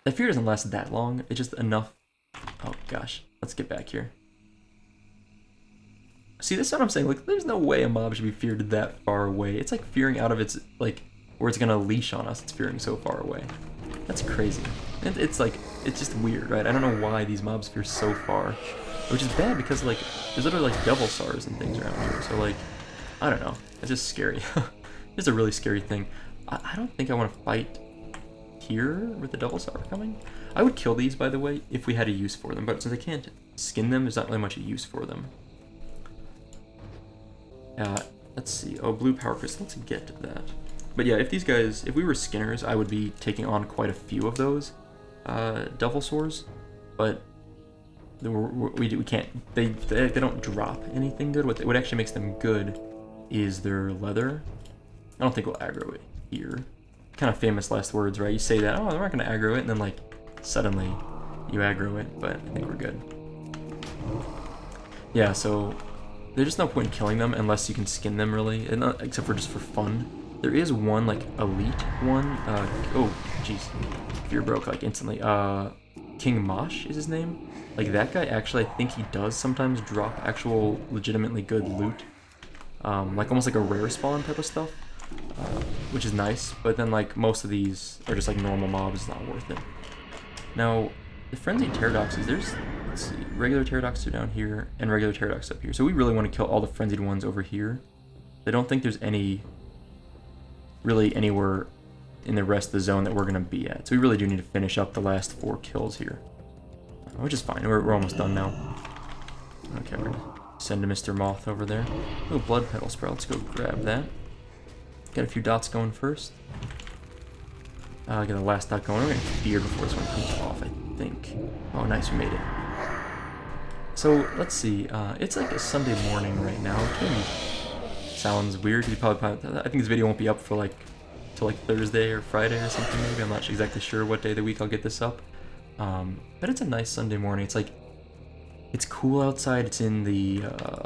That fear doesn't last that long. It's just enough. Oh gosh, let's get back here. See, this is what I'm saying. Like, there's no way a mob should be feared that far away. It's like fearing out of its like where it's gonna leash on us. It's fearing so far away. That's crazy. It's like it's just weird, right? I don't know why these mobs fear so far, which is bad because like there's literally like devil stars and things around here. So like, I don't know. It's just scary. It's a really scary thing. I don't think I want to fight here with the double star coming. I would kill these, by the way, if we had a use for them, but since I can't skin them, there's not really much use for them. Let's see. Oh, blue power crystal. Let's get to that. But yeah, if we were skinners, I would be taking on quite a few of those devil sores, but we can't. They don't drop anything good. What actually makes them good is their leather. I don't think we'll aggro it here. Kind of famous last words, right? You say that, oh, they're not going to aggro it, and then like suddenly you aggro it, but I think we're good. Yeah, so there's just no point in killing them unless you can skin them really, and not, except for just for fun. There is one like elite one. Oh, jeez, fear broke like instantly. King Mosh is his name. Like that guy actually, I think he does sometimes drop actual legitimately good loot, like almost like a rare spawn type of stuff. Which is nice, but then like most of these are just like normal mobs, it's not worth it. Now, the frenzied pterodaxes, there's, let's see, regular pterodaxes are down here, and regular pterodaxes up here. So we really want to kill all the frenzied ones over here. I don't think there's really anywhere in the rest of the zone that we're going to be at. So we really do need to finish up the last 4 kills here. Which is fine, we're almost done now. Okay, we're going to send Mr. Moth over there. Oh, bloodpetal sprout, let's go grab that. Got a few dots going first. Get the last dot going. We're going to fear before this one comes off, I think. Oh, nice, we made it. So, let's see. It's like a Sunday morning right now. It maybe sounds weird. I think this video won't be up for like till like Thursday or Friday or something maybe. I'm not exactly sure what day of the week I'll get this up. But it's a nice Sunday morning. It's like, it's cool outside. It's in the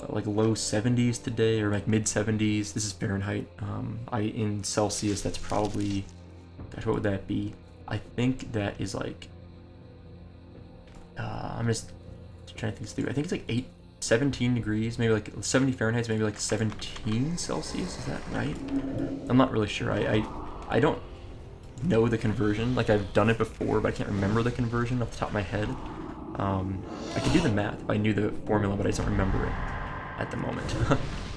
like low 70s today, or like mid 70s. This is Fahrenheit. In Celsius, that's probably, gosh, what would that be? I think that is like, I'm just trying to think through. I think it's like 17 degrees, maybe like 70 Fahrenheit, maybe like 17 Celsius. Is that right? I'm not really sure. I don't know the conversion. Like I've done it before, but I can't remember the conversion off the top of my head. I could do the math if I knew the formula, but I just don't remember it at the moment.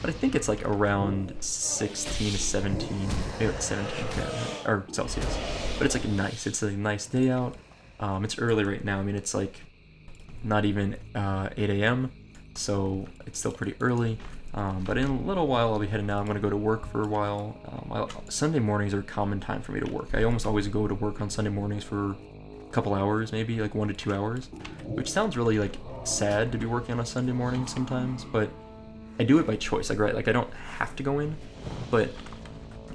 But I think it's like around 16 to 17, maybe like 17 Fahrenheit, or Celsius. But it's like nice. It's a nice day out. It's early right now. I mean, it's like not even 8 a.m., so it's still pretty early. But in a little while, I'll be heading out. I'm going to go to work for a while. Sunday mornings are a common time for me to work. I almost always go to work on Sunday mornings for couple hours, maybe like 1 to 2 hours, which sounds really like sad to be working on a Sunday morning sometimes, but I do it by choice. Like, right, like I don't have to go in, but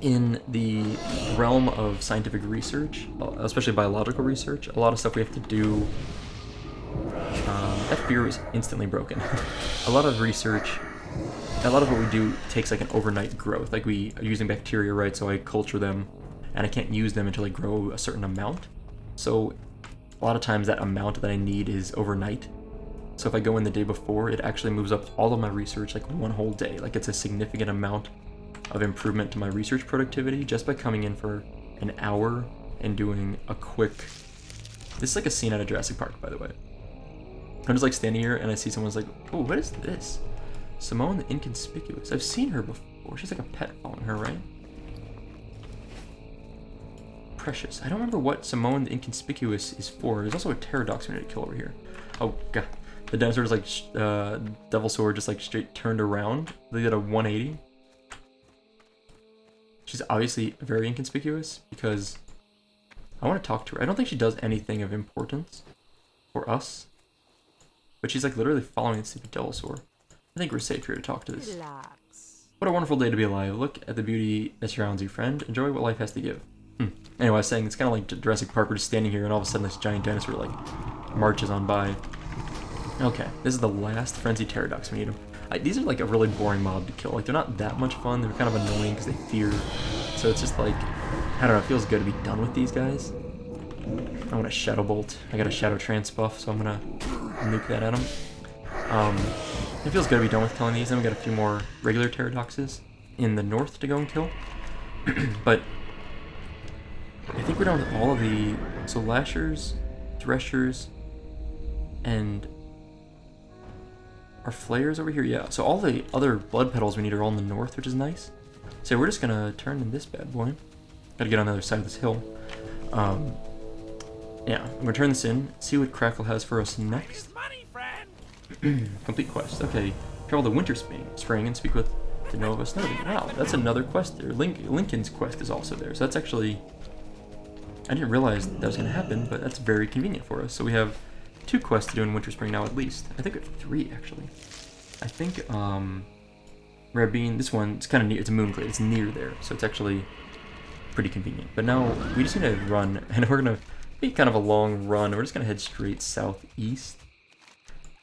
in the realm of scientific research, especially biological research, a lot of stuff we have to do, that fear is instantly broken. A lot of research, a lot of what we do takes like an overnight growth. Like we are using bacteria, right? So I culture them and I can't use them until I grow a certain amount. So a lot of times that amount that I need is overnight. So if I go in the day before, it actually moves up all of my research like one whole day. Like it's a significant amount of improvement to my research productivity just by coming in for an hour and doing a quick This is like a scene out of Jurassic Park, by the way. I'm just like standing here and I see someone's like, oh, what is this? Simone the Inconspicuous. I've seen her before. She's like a pet following her, right? Precious. I don't remember what Simone the Inconspicuous is for. There's also a pterodax we need to kill over here. Oh, God. The dinosaur is like, Devil Sword just like straight turned around. They did a 180. She's obviously very inconspicuous because I want to talk to her. I don't think she does anything of importance for us. But she's like literally following the stupid Devil Sword. I think we're safe here to talk to this. Relax. What a wonderful day to be alive. Look at the beauty that surrounds you, friend. Enjoy what life has to give. Anyway, I was saying, it's kind of like Jurassic Park. We're just standing here and all of a sudden this giant dinosaur like marches on by. Okay, this is the last Frenzy Pterodax. We need them. These are like a really boring mob to kill. Like, they're not that much fun. They're kind of annoying because they fear. So it's just like, I don't know, it feels good to be done with these guys. I want a Shadow Bolt. I got a Shadow Trance buff, so I'm gonna nuke that at him. It feels good to be done with killing these. Then we got a few more regular Pterodaxes in the north to go and kill. But I think we're done with all of the... So Lashers, Threshers, and our Flayers over here. Yeah, so all the other blood petals we need are all in the north, which is nice. So we're just gonna turn in this bad boy. Gotta get on the other side of this hill. Yeah, I'm gonna turn this in, see what Crackle has for us next. Complete quest. Okay, travel to Winter Spring and speak with the Nova Snowden. Wow, that's another quest there. Lincoln's quest is also there, so that's actually... I didn't realize that was going to happen, but that's very convenient for us. So we have 2 quests to do in Winter Spring now at least. I think we have 3 actually. I think Rabin, this one, it's kind of near, it's a moonglade, it's near there, so it's actually pretty convenient. But now we just need to run, and we're going to be kind of a long run. We're just going to head straight southeast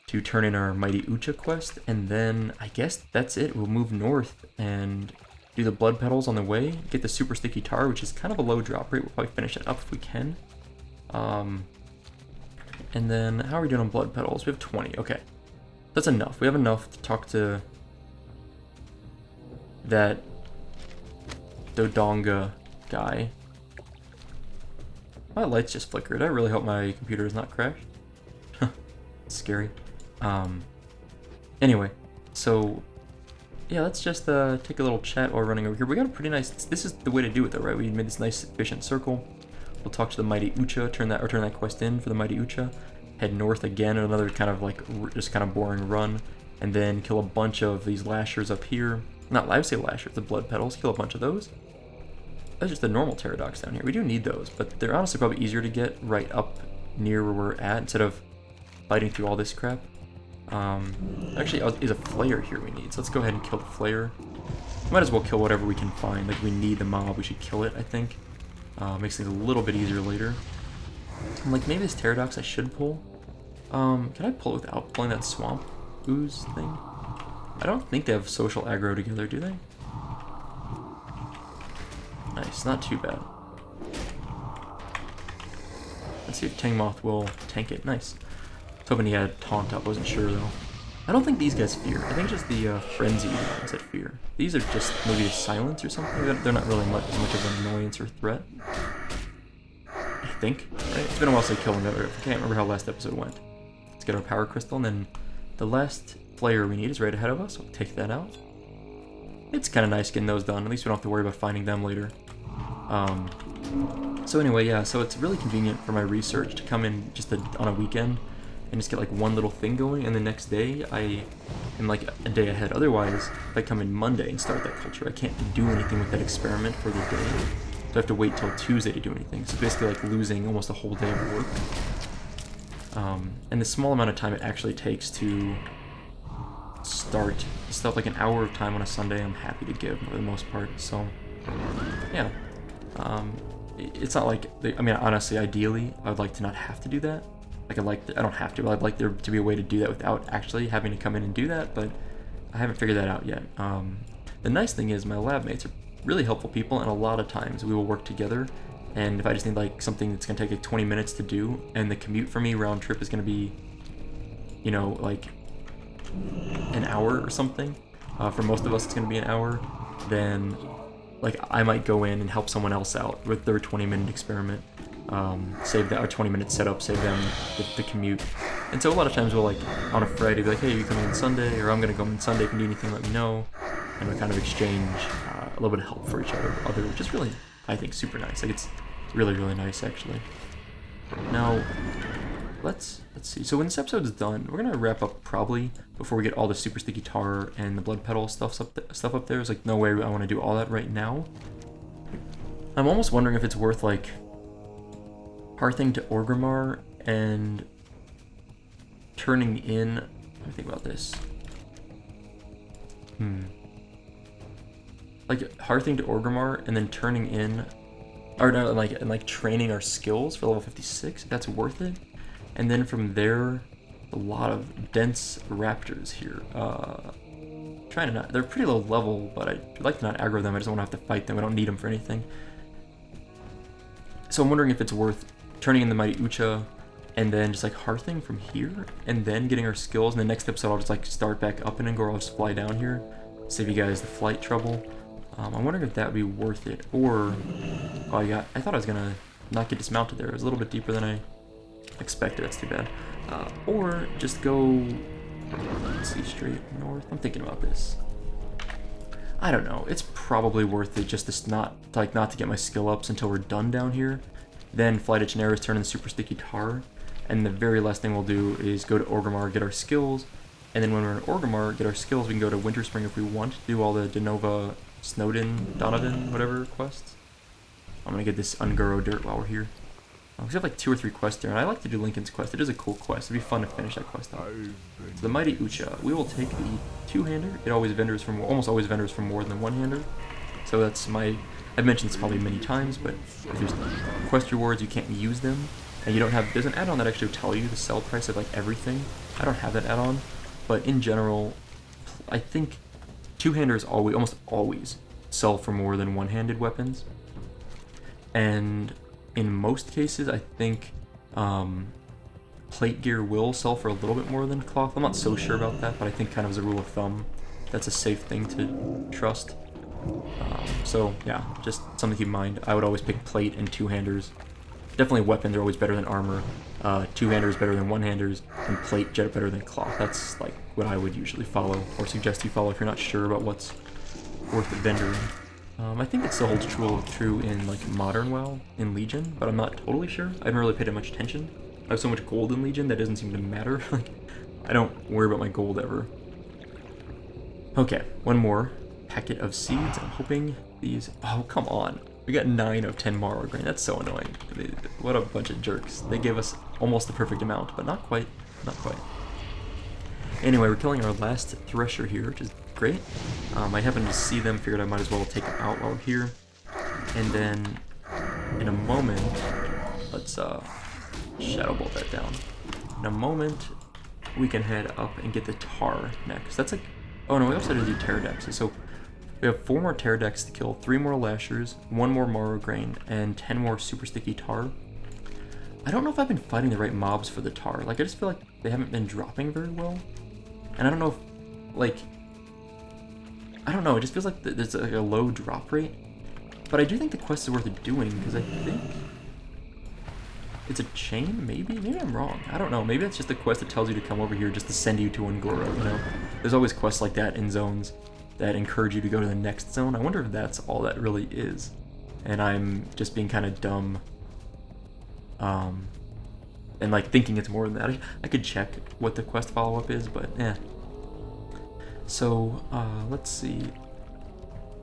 to turn in our Mighty Ucha quest, and then I guess that's it. We'll move north and do the blood petals on the way, get the super sticky tar, which is kind of a low drop rate. We'll probably finish it up if we can. And then how are we doing on blood petals? We have 20. Okay, that's enough. We have enough to talk to that Dodonga guy. My lights just flickered. I really hope my computer is not crashed. It's scary. Anyway, so yeah, let's just take a little chat while running over here. We got a pretty nice, this is the way to do it though, right? We made this nice efficient circle. We'll talk to the Mighty Ucha, turn that quest in for the Mighty Ucha. Head north again, another kind of like just kind of boring run, and then kill a bunch of these Lashers up here. Not, I would say Lashers, the blood petals. Kill a bunch of those. That's just the normal Pterodax down here. We do need those, but they're honestly probably easier to get right up near where we're at instead of fighting through all this crap. Actually, is a Flayer here we need, so let's go ahead and kill the Flayer. Might as well kill whatever we can find. Like, we need the mob, we should kill it, I think. Makes things a little bit easier later. I'm like, maybe this Pterodax I should pull. Can I pull it without pulling that Swamp Ooze thing? I don't think they have social aggro together, do they? Nice, not too bad. Let's see if Tangmoth will tank it. Nice. Hoping he had taunt up, wasn't sure though. I don't think these guys fear. I think it's just the frenzy ones that fear. These are just maybe a silence or something. They're not really as much of an annoyance or threat. I think, right? It's been a while since I killed them. I can't remember how last episode went. Let's get our power crystal, and then the last Flayer we need is right ahead of us. We'll take that out. It's kind of nice getting those done. At least we don't have to worry about finding them later. So anyway, yeah. So it's really convenient for my research to come in just on a weekend and just get like one little thing going, and the next day I am like a day ahead. Otherwise, if I come in Monday and start that culture, I can't do anything with that experiment for the day. So I have to wait till Tuesday to do anything. So basically like losing almost a whole day of work. And the small amount of time it actually takes to start stuff, like an hour of time on a Sunday, I'm happy to give for the most part. So yeah, it's not like, I mean, honestly, ideally, I would like to not have to do that. Like, I don't have to, but I'd like there to be a way to do that without actually having to come in and do that, but I haven't figured that out yet. The nice thing is my lab mates are really helpful people, and a lot of times we will work together, and if I just need like something that's going to take like 20 minutes to do, and the commute for me round trip is going to be, you know, like an hour or something, for most of us it's going to be an hour, then like I might go in and help someone else out with their 20-minute experiment. save that, or 20-minute setup, save them the commute. And so a lot of times we'll, like, on a Friday, be like, hey, you coming in Sunday, or I'm gonna come in Sunday, if you need anything, let me know. And we kind of exchange a little bit of help for each other, which is really, I think, super nice. Like, it's really, really nice, actually. Now, let's see. So when this episode's done, we're gonna wrap up probably before we get all the super sticky tar and the bloodpetal stuff up there. It's like, no way I want to do all that right now. I'm almost wondering if it's worth, like, hearthing to Orgrimmar and turning in. Let me think about this. Like hearthing to Orgrimmar and then turning in, or no, like training our skills for level 56. If that's worth it. And then from there, a lot of dense raptors here. Trying to not, they're pretty low level, but I'd like to not aggro them. I just don't want to have to fight them. I don't need them for anything. So I'm wondering if it's worth turning in the mighty Ucha and then just like hearthing from here and then getting our skills. In the next episode, I'll just like start back up in Ungoro. I'll just fly down here, save you guys the flight trouble. I'm wondering if that would be worth it, or I thought I was gonna not get dismounted there. It was a little bit deeper than I expected. That's too bad. Or just go, let's see, straight north. I'm thinking about this. I don't know. It's probably worth it just to not to get my skill ups until we're done down here. Then fly to Chernarus, turn in super sticky tar, and the very last thing we'll do is go to Orgrimmar, get our skills, and then when we're in Orgrimmar, get our skills, we can go to Winterspring if we want to do all the Denova, Snowdin, Donovan, whatever quests. I'm gonna get this Ungoro dirt while we're here. We have like 2 or 3 quests there, and I like to do Lincoln's quest. It is a cool quest. It'd be fun to finish that quest out. So the mighty Ucha. We will take the 2-hander. It always vendors from, almost always vendors for more than 1-hander. So that's my, I've mentioned this probably many times, but if there's quest rewards, you can't use them, and you don't have, there's an add-on that actually will tell you the sell price of like everything. I don't have that add-on, but in general, I think 2-handers almost always sell for more than 1-handed weapons. And in most cases, I think plate gear will sell for a little bit more than cloth. I'm not so sure about that, but I think kind of as a rule of thumb, that's a safe thing to trust. So yeah, just something to keep in mind. I would always pick plate and 2-handers. Definitely weapons are always better than armor. 2-handers better than 1-handers, and plate jet better than cloth. That's like what I would usually follow, or suggest you follow if you're not sure about what's worth vendoring. I think it still holds true in like modern WoW in Legion, but I'm not totally sure. I haven't really paid it much attention. I have so much gold in Legion that doesn't seem to matter. Like, I don't worry about my gold ever. Okay, one more packet of seeds. I'm hoping these. Oh, come on! We got 9 of 10 Morrow Grain. That's so annoying. What a bunch of jerks. They gave us almost the perfect amount, but not quite. Not quite. Anyway, we're killing our last Thresher here, which is great. I happened to see them, figured I might as well take them out while we're here. And then, in a moment, let's Shadow Bolt that down. In a moment, we can head up and get the tar next. That's like, oh no, we also had to do pterodaxes. So we have 4 more pterodax to kill, 3 more lashers, 1 more Morrow Grain, and 10 more super sticky tar. I don't know if I've been fighting the right mobs for the tar. Like, I just feel like they haven't been dropping very well. And I don't know if, like, I don't know, it just feels like there's like a low drop rate. But I do think the quest is worth doing, because I think it's a chain, maybe? Maybe I'm wrong. I don't know. Maybe it's just a quest that tells you to come over here just to send you to Ungoro, you know? There's always quests like that in zones that encourage you to go to the next zone. I wonder if that's all that really is. And I'm just being kind of dumb. And like thinking it's more than that. I could check what the quest follow-up is, but eh. So, let's see.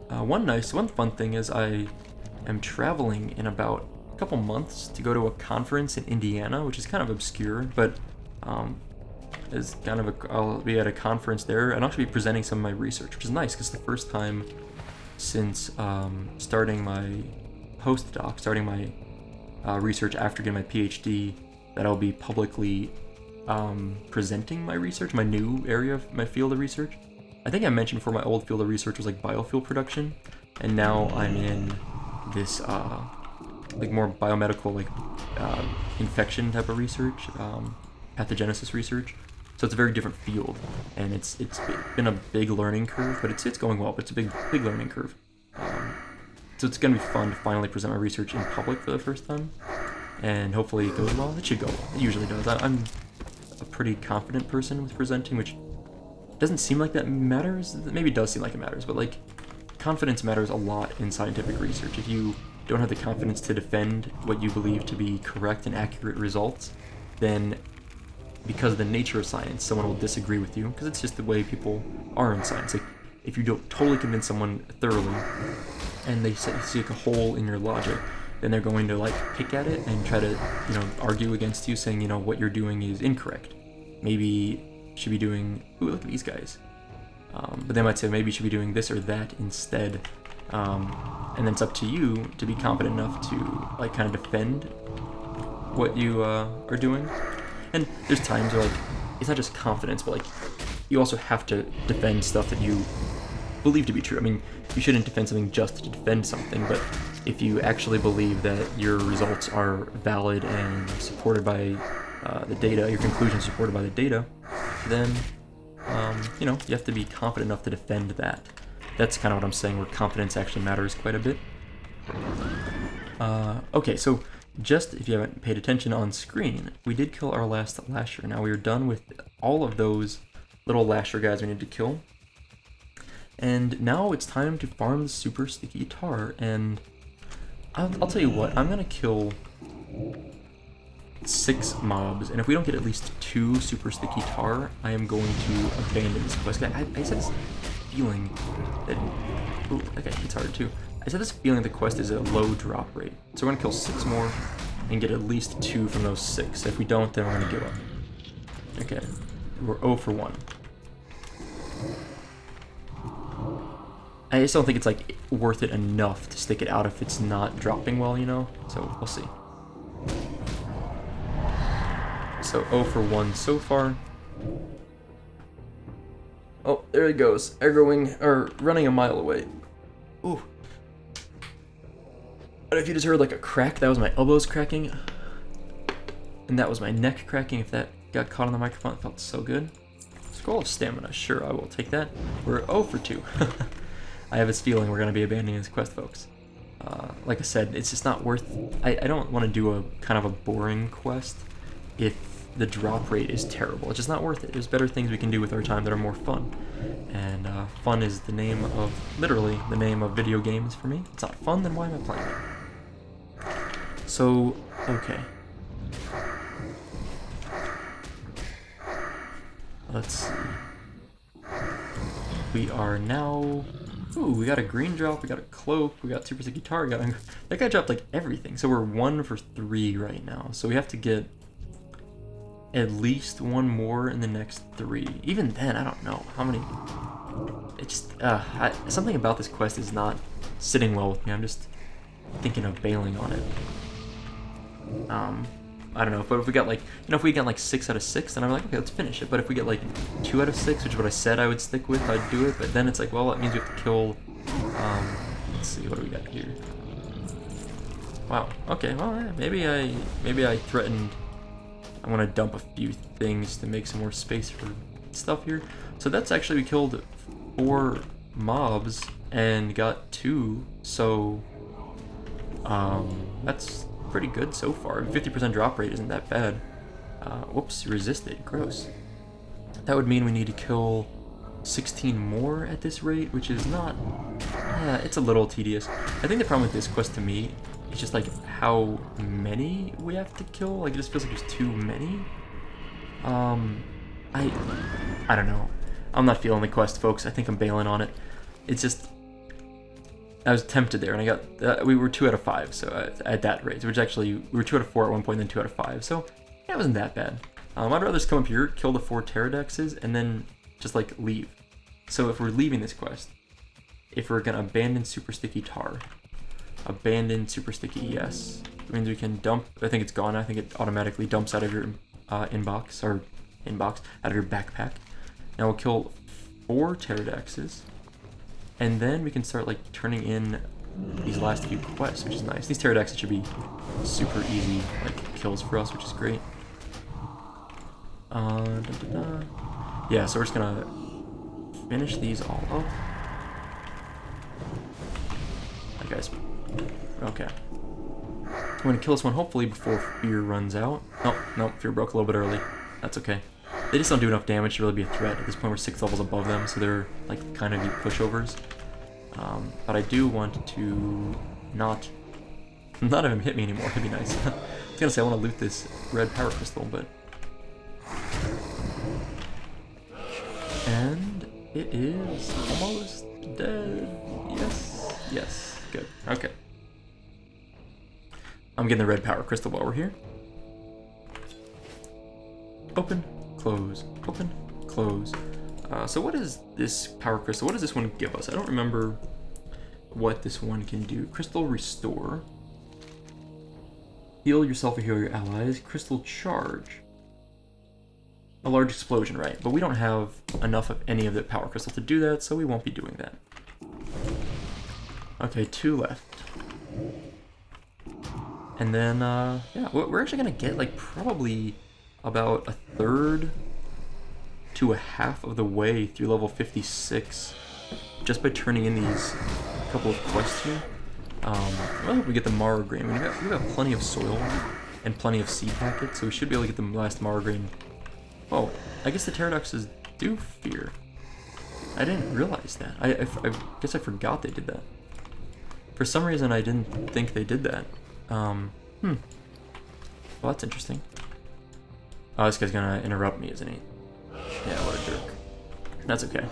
One fun thing is I am traveling in about a couple months to go to a conference in Indiana, which is kind of obscure, but is kind of I'll be at a conference there and I'll actually be presenting some of my research, which is nice because it's the first time since starting my postdoc, starting my research after getting my PhD, that I'll be publicly presenting my research, my new area of my field of research. I think I mentioned before my old field of research was like biofuel production, and now I'm in this like more biomedical, like infection type of research, pathogenesis research. So it's a very different field, and it's been a big learning curve, but it's going well. But it's a big learning curve. So it's gonna be fun to finally present my research in public for the first time. and hopefully it goes well. It should go well. It usually does. I'm a pretty confident person with presenting, which doesn't seem like that matters. Maybe it does seem like it matters, but like confidence matters a lot in scientific research. If you don't have the confidence to defend what you believe to be correct and accurate results, then because of the nature of science, someone will disagree with you, because it's just the way people are in science. Like, if you don't totally convince someone thoroughly, and they see like a hole in your logic, then they're going to like pick at it and try to, you know, argue against you, saying, you know, what you're doing is incorrect. Maybe you should be doing, ooh, look at these guys. But they might say maybe you should be doing this or that instead. And then it's up to you to be confident enough to like kind of defend what you are doing. And there's times where like it's not just confidence, but like you also have to defend stuff that you believe to be true. I mean, you shouldn't defend something just to defend something, but if you actually believe that your results are valid and supported by the data, your conclusions supported by the data, then you know, you have to be confident enough to defend that. That's kind of what I'm saying, where confidence actually matters quite a bit. Okay, so just if you haven't paid attention on screen, we did kill our last lasher. Now we are done with all of those little lasher guys we need to kill. And now it's time to farm the super sticky tar, and I'll tell you what, I'm gonna kill 6 mobs, and if we don't get at least 2 super sticky tar, I am going to abandon this quest. I just had this feeling that, ooh, that guy hits hard too. I just had this feeling the quest is a low drop rate, so we're gonna kill 6 more and get at least 2 from those 6. If we don't, then we're gonna give up. Okay, we're 0 for 1. I just don't think it's like worth it enough to stick it out if it's not dropping well, you know? So we'll see. So 0 for 1 so far. Oh, there it goes. Running a mile away. Ooh. But if you just heard like a crack, that was my elbows cracking. And that was my neck cracking. If that got caught on the microphone, it felt so good. Scroll of stamina, sure, I will take that. We're 0 for 2. I have this feeling we're going to be abandoning this quest, folks. Like I said, it's just not worth... I don't want to do a kind of a boring quest if the drop rate is terrible. It's just not worth it. There's better things we can do with our time that are more fun. And fun is the name of... literally the name of video games for me. It's not fun, then why am I playing it? So, okay. Let's see. We are now... Ooh, we got a green drop, we got a cloak, we got super sticky tar, that guy dropped like everything. So we're 1 for 3 right now. So we have to get at least 1 more in the next 3. Even then, I don't know how many. It's just something about this quest is not sitting well with me. I'm just thinking of bailing on it. I don't know, but if we got like, you know, if we get like 6 out of 6, then I'm like, okay, let's finish it. But if we get like 2 out of 6, which is what I said I would stick with, I'd do it. But then it's like, well, that means we have to kill, let's see, what do we got here? Wow, okay, well, maybe I threatened, I want to dump a few things to make some more space for stuff here. So that's actually, we killed 4 mobs and got 2, so, that's pretty good so far. 50% drop rate isn't that bad. Whoops, resisted. Gross. That would mean we need to kill 16 more at this rate, which is not... it's a little tedious. I think the problem with this quest to me is just like how many we have to kill. Like, it just feels like there's too many. I don't know. I'm not feeling the quest, folks. I think I'm bailing on it. It's just... I was tempted there, and I got, we were 2 out of 5, so at that rate, which actually, we were 2 out of 4 at one point, then 2 out of 5, so yeah, it wasn't that bad. I'd rather just come up here, kill the 4 pterrodaxes, and then just like leave. So if we're leaving this quest, if we're gonna abandon super sticky tar, abandon super sticky yes, it means we can dump, I think it's gone, I think it automatically dumps out of your inbox, out of your backpack. Now we'll kill 4 pterrodaxes. And then we can start like turning in these last few quests, which is nice. These pterodaxes should be super easy like kills for us, which is great. Yeah, so we're just gonna finish these all up. That guy's okay. I'm gonna kill this one hopefully before fear runs out. Oh, no, fear broke a little bit early. That's okay. They just don't do enough damage to really be a threat. At this point we're 6 levels above them, so they're like kind of pushovers. But I do want to not have him hit me anymore. It'd be nice. I was gonna say I want to loot this red power crystal, but... And it is almost dead. Yes. Yes. Good. Okay. I'm getting the red power crystal while we're here. Open, close, open, close. So what is this power crystal? What does this one give us? I don't remember what this one can do. Crystal restore. Heal yourself or heal your allies. Crystal charge. A large explosion, right? But we don't have enough of any of the power crystal to do that, so we won't be doing that. Okay, 2 left. And then, yeah, we're actually gonna get like probably about 1/3 to 1/2 of the way through level 56 just by turning in these couple of quests here. Well, we get the Mara grain. We've got plenty of soil and plenty of seed packets, so we should be able to get the last Mara grain. Oh, I guess the pterodaxes do fear. I didn't realize that. I guess I forgot they did that. For some reason, I didn't think they did that. Well, that's interesting. Oh, this guy's gonna interrupt me, isn't he? Yeah, what a jerk. That's okay.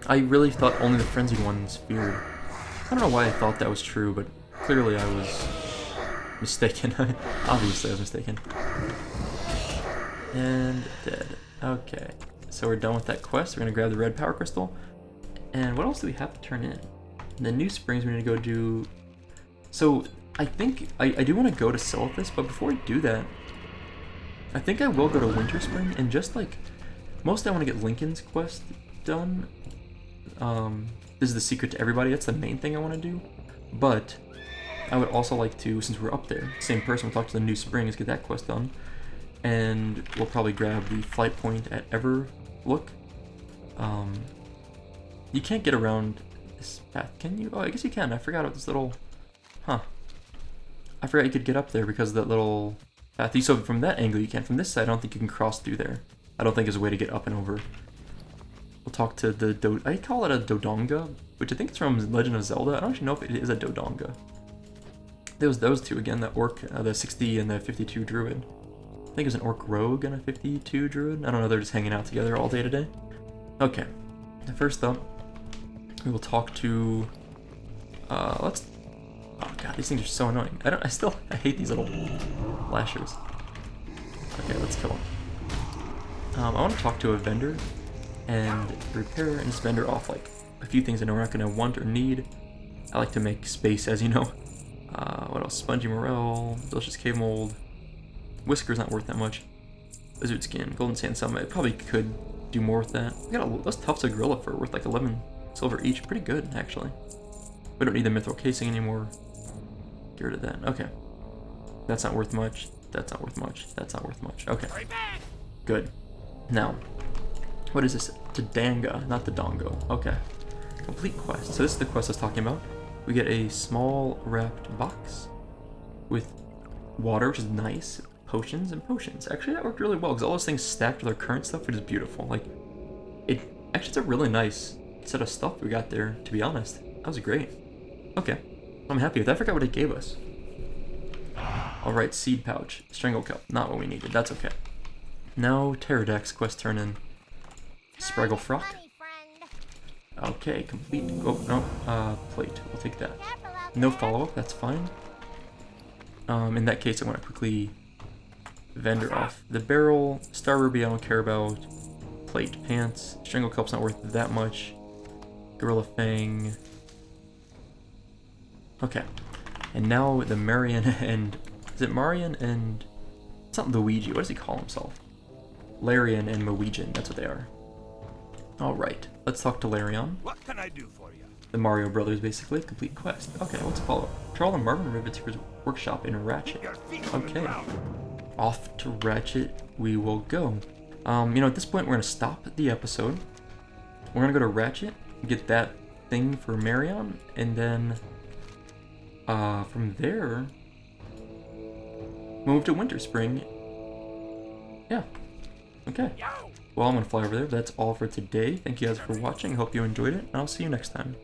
I really thought only the frenzied ones feared. I don't know why I thought that was true, but clearly I was mistaken. Obviously I was mistaken. And dead. Okay, so we're done with that quest. We're gonna grab the red power crystal. And what else do we have to turn in? The new springs we need to go do... So, I think... I do want to go to Silithus, but before I do that, I think I will go to Winter Spring and just like... Mostly I want to get Lincoln's quest done. This is the secret to everybody. That's the main thing I want to do. But I would also like to, since we're up there, same person, we'll talk to the new springs, get that quest done. And we'll probably grab the flight point at Everlook. You can't get around this path, can you? Oh, I guess you can. I forgot about this little... Huh. I forgot you could get up there because of that little path. So from that angle you can. From this side, I don't think you can cross through there. I don't think there's a way to get up and over. We'll talk to the I call it a Dodonga, which I think it's from Legend of Zelda. I don't actually know if it is a Dodonga. There was those two again, the Orc, the 60 and the 52 Druid. I think it was an Orc Rogue and a 52 Druid. I don't know, they're just hanging out together all day today. Okay. First up, we will talk to... let's... Oh god, these things are so annoying. I hate these little lashers. Okay, let's kill them. I want to talk to a vendor and repair and just vendor off like a few things I know we're not going to want or need. I like to make space, as you know. What else? Spongy Morel, Delicious Cave Mold. Whisker's not worth that much. Lizard Skin, Golden Sand Summit. I probably could do more with that. We got those Tufts of Gorilla Fur worth like 11 silver each. Pretty good, actually. We don't need the Mithril Casing anymore. Get rid of that. Okay. That's not worth much. That's not worth much. That's not worth much. Okay. Good. Now, what is this? Tadanga, not the Dongo. Okay. Complete quest. So this is the quest I was talking about. We get a small wrapped box with water, which is nice. Potions and potions. Actually, that worked really well because all those things stacked with our current stuff, which is beautiful. Like, it's a really nice set of stuff we got there, to be honest. That was great. Okay. I'm happy with that. I forgot what it gave us. Alright, seed pouch. Strangle cup. Not what we needed. That's okay. Now, pterodax quest turn in. Spraggle Frock. Okay, complete. Oh, no. Plate. We'll take that. No follow-up. That's fine. In that case, I want to quickly vendor off the barrel. Star Ruby, I don't care about. Plate, pants. Strangle cup's not worth that much. Gorilla Fang. Okay. And now the Marion and... Is it Marion and... It's not Luigi. What does he call himself? Larian and Moegian. That's what they are. Alright. Let's talk to Larion. What can I do for you? The Mario Brothers, basically. Complete quest. Okay, let's follow. Trawl the Marvin Riveteer's workshop in Ratchet. Okay. Off to Ratchet we will go. At this point we're going to stop the episode. We're going to go to Ratchet, get that thing for Marion, and then... from there, move to Winter Spring. Yeah. Okay. Well, I'm gonna fly over there, but that's all for today. Thank you guys for watching. Hope you enjoyed it, and I'll see you next time.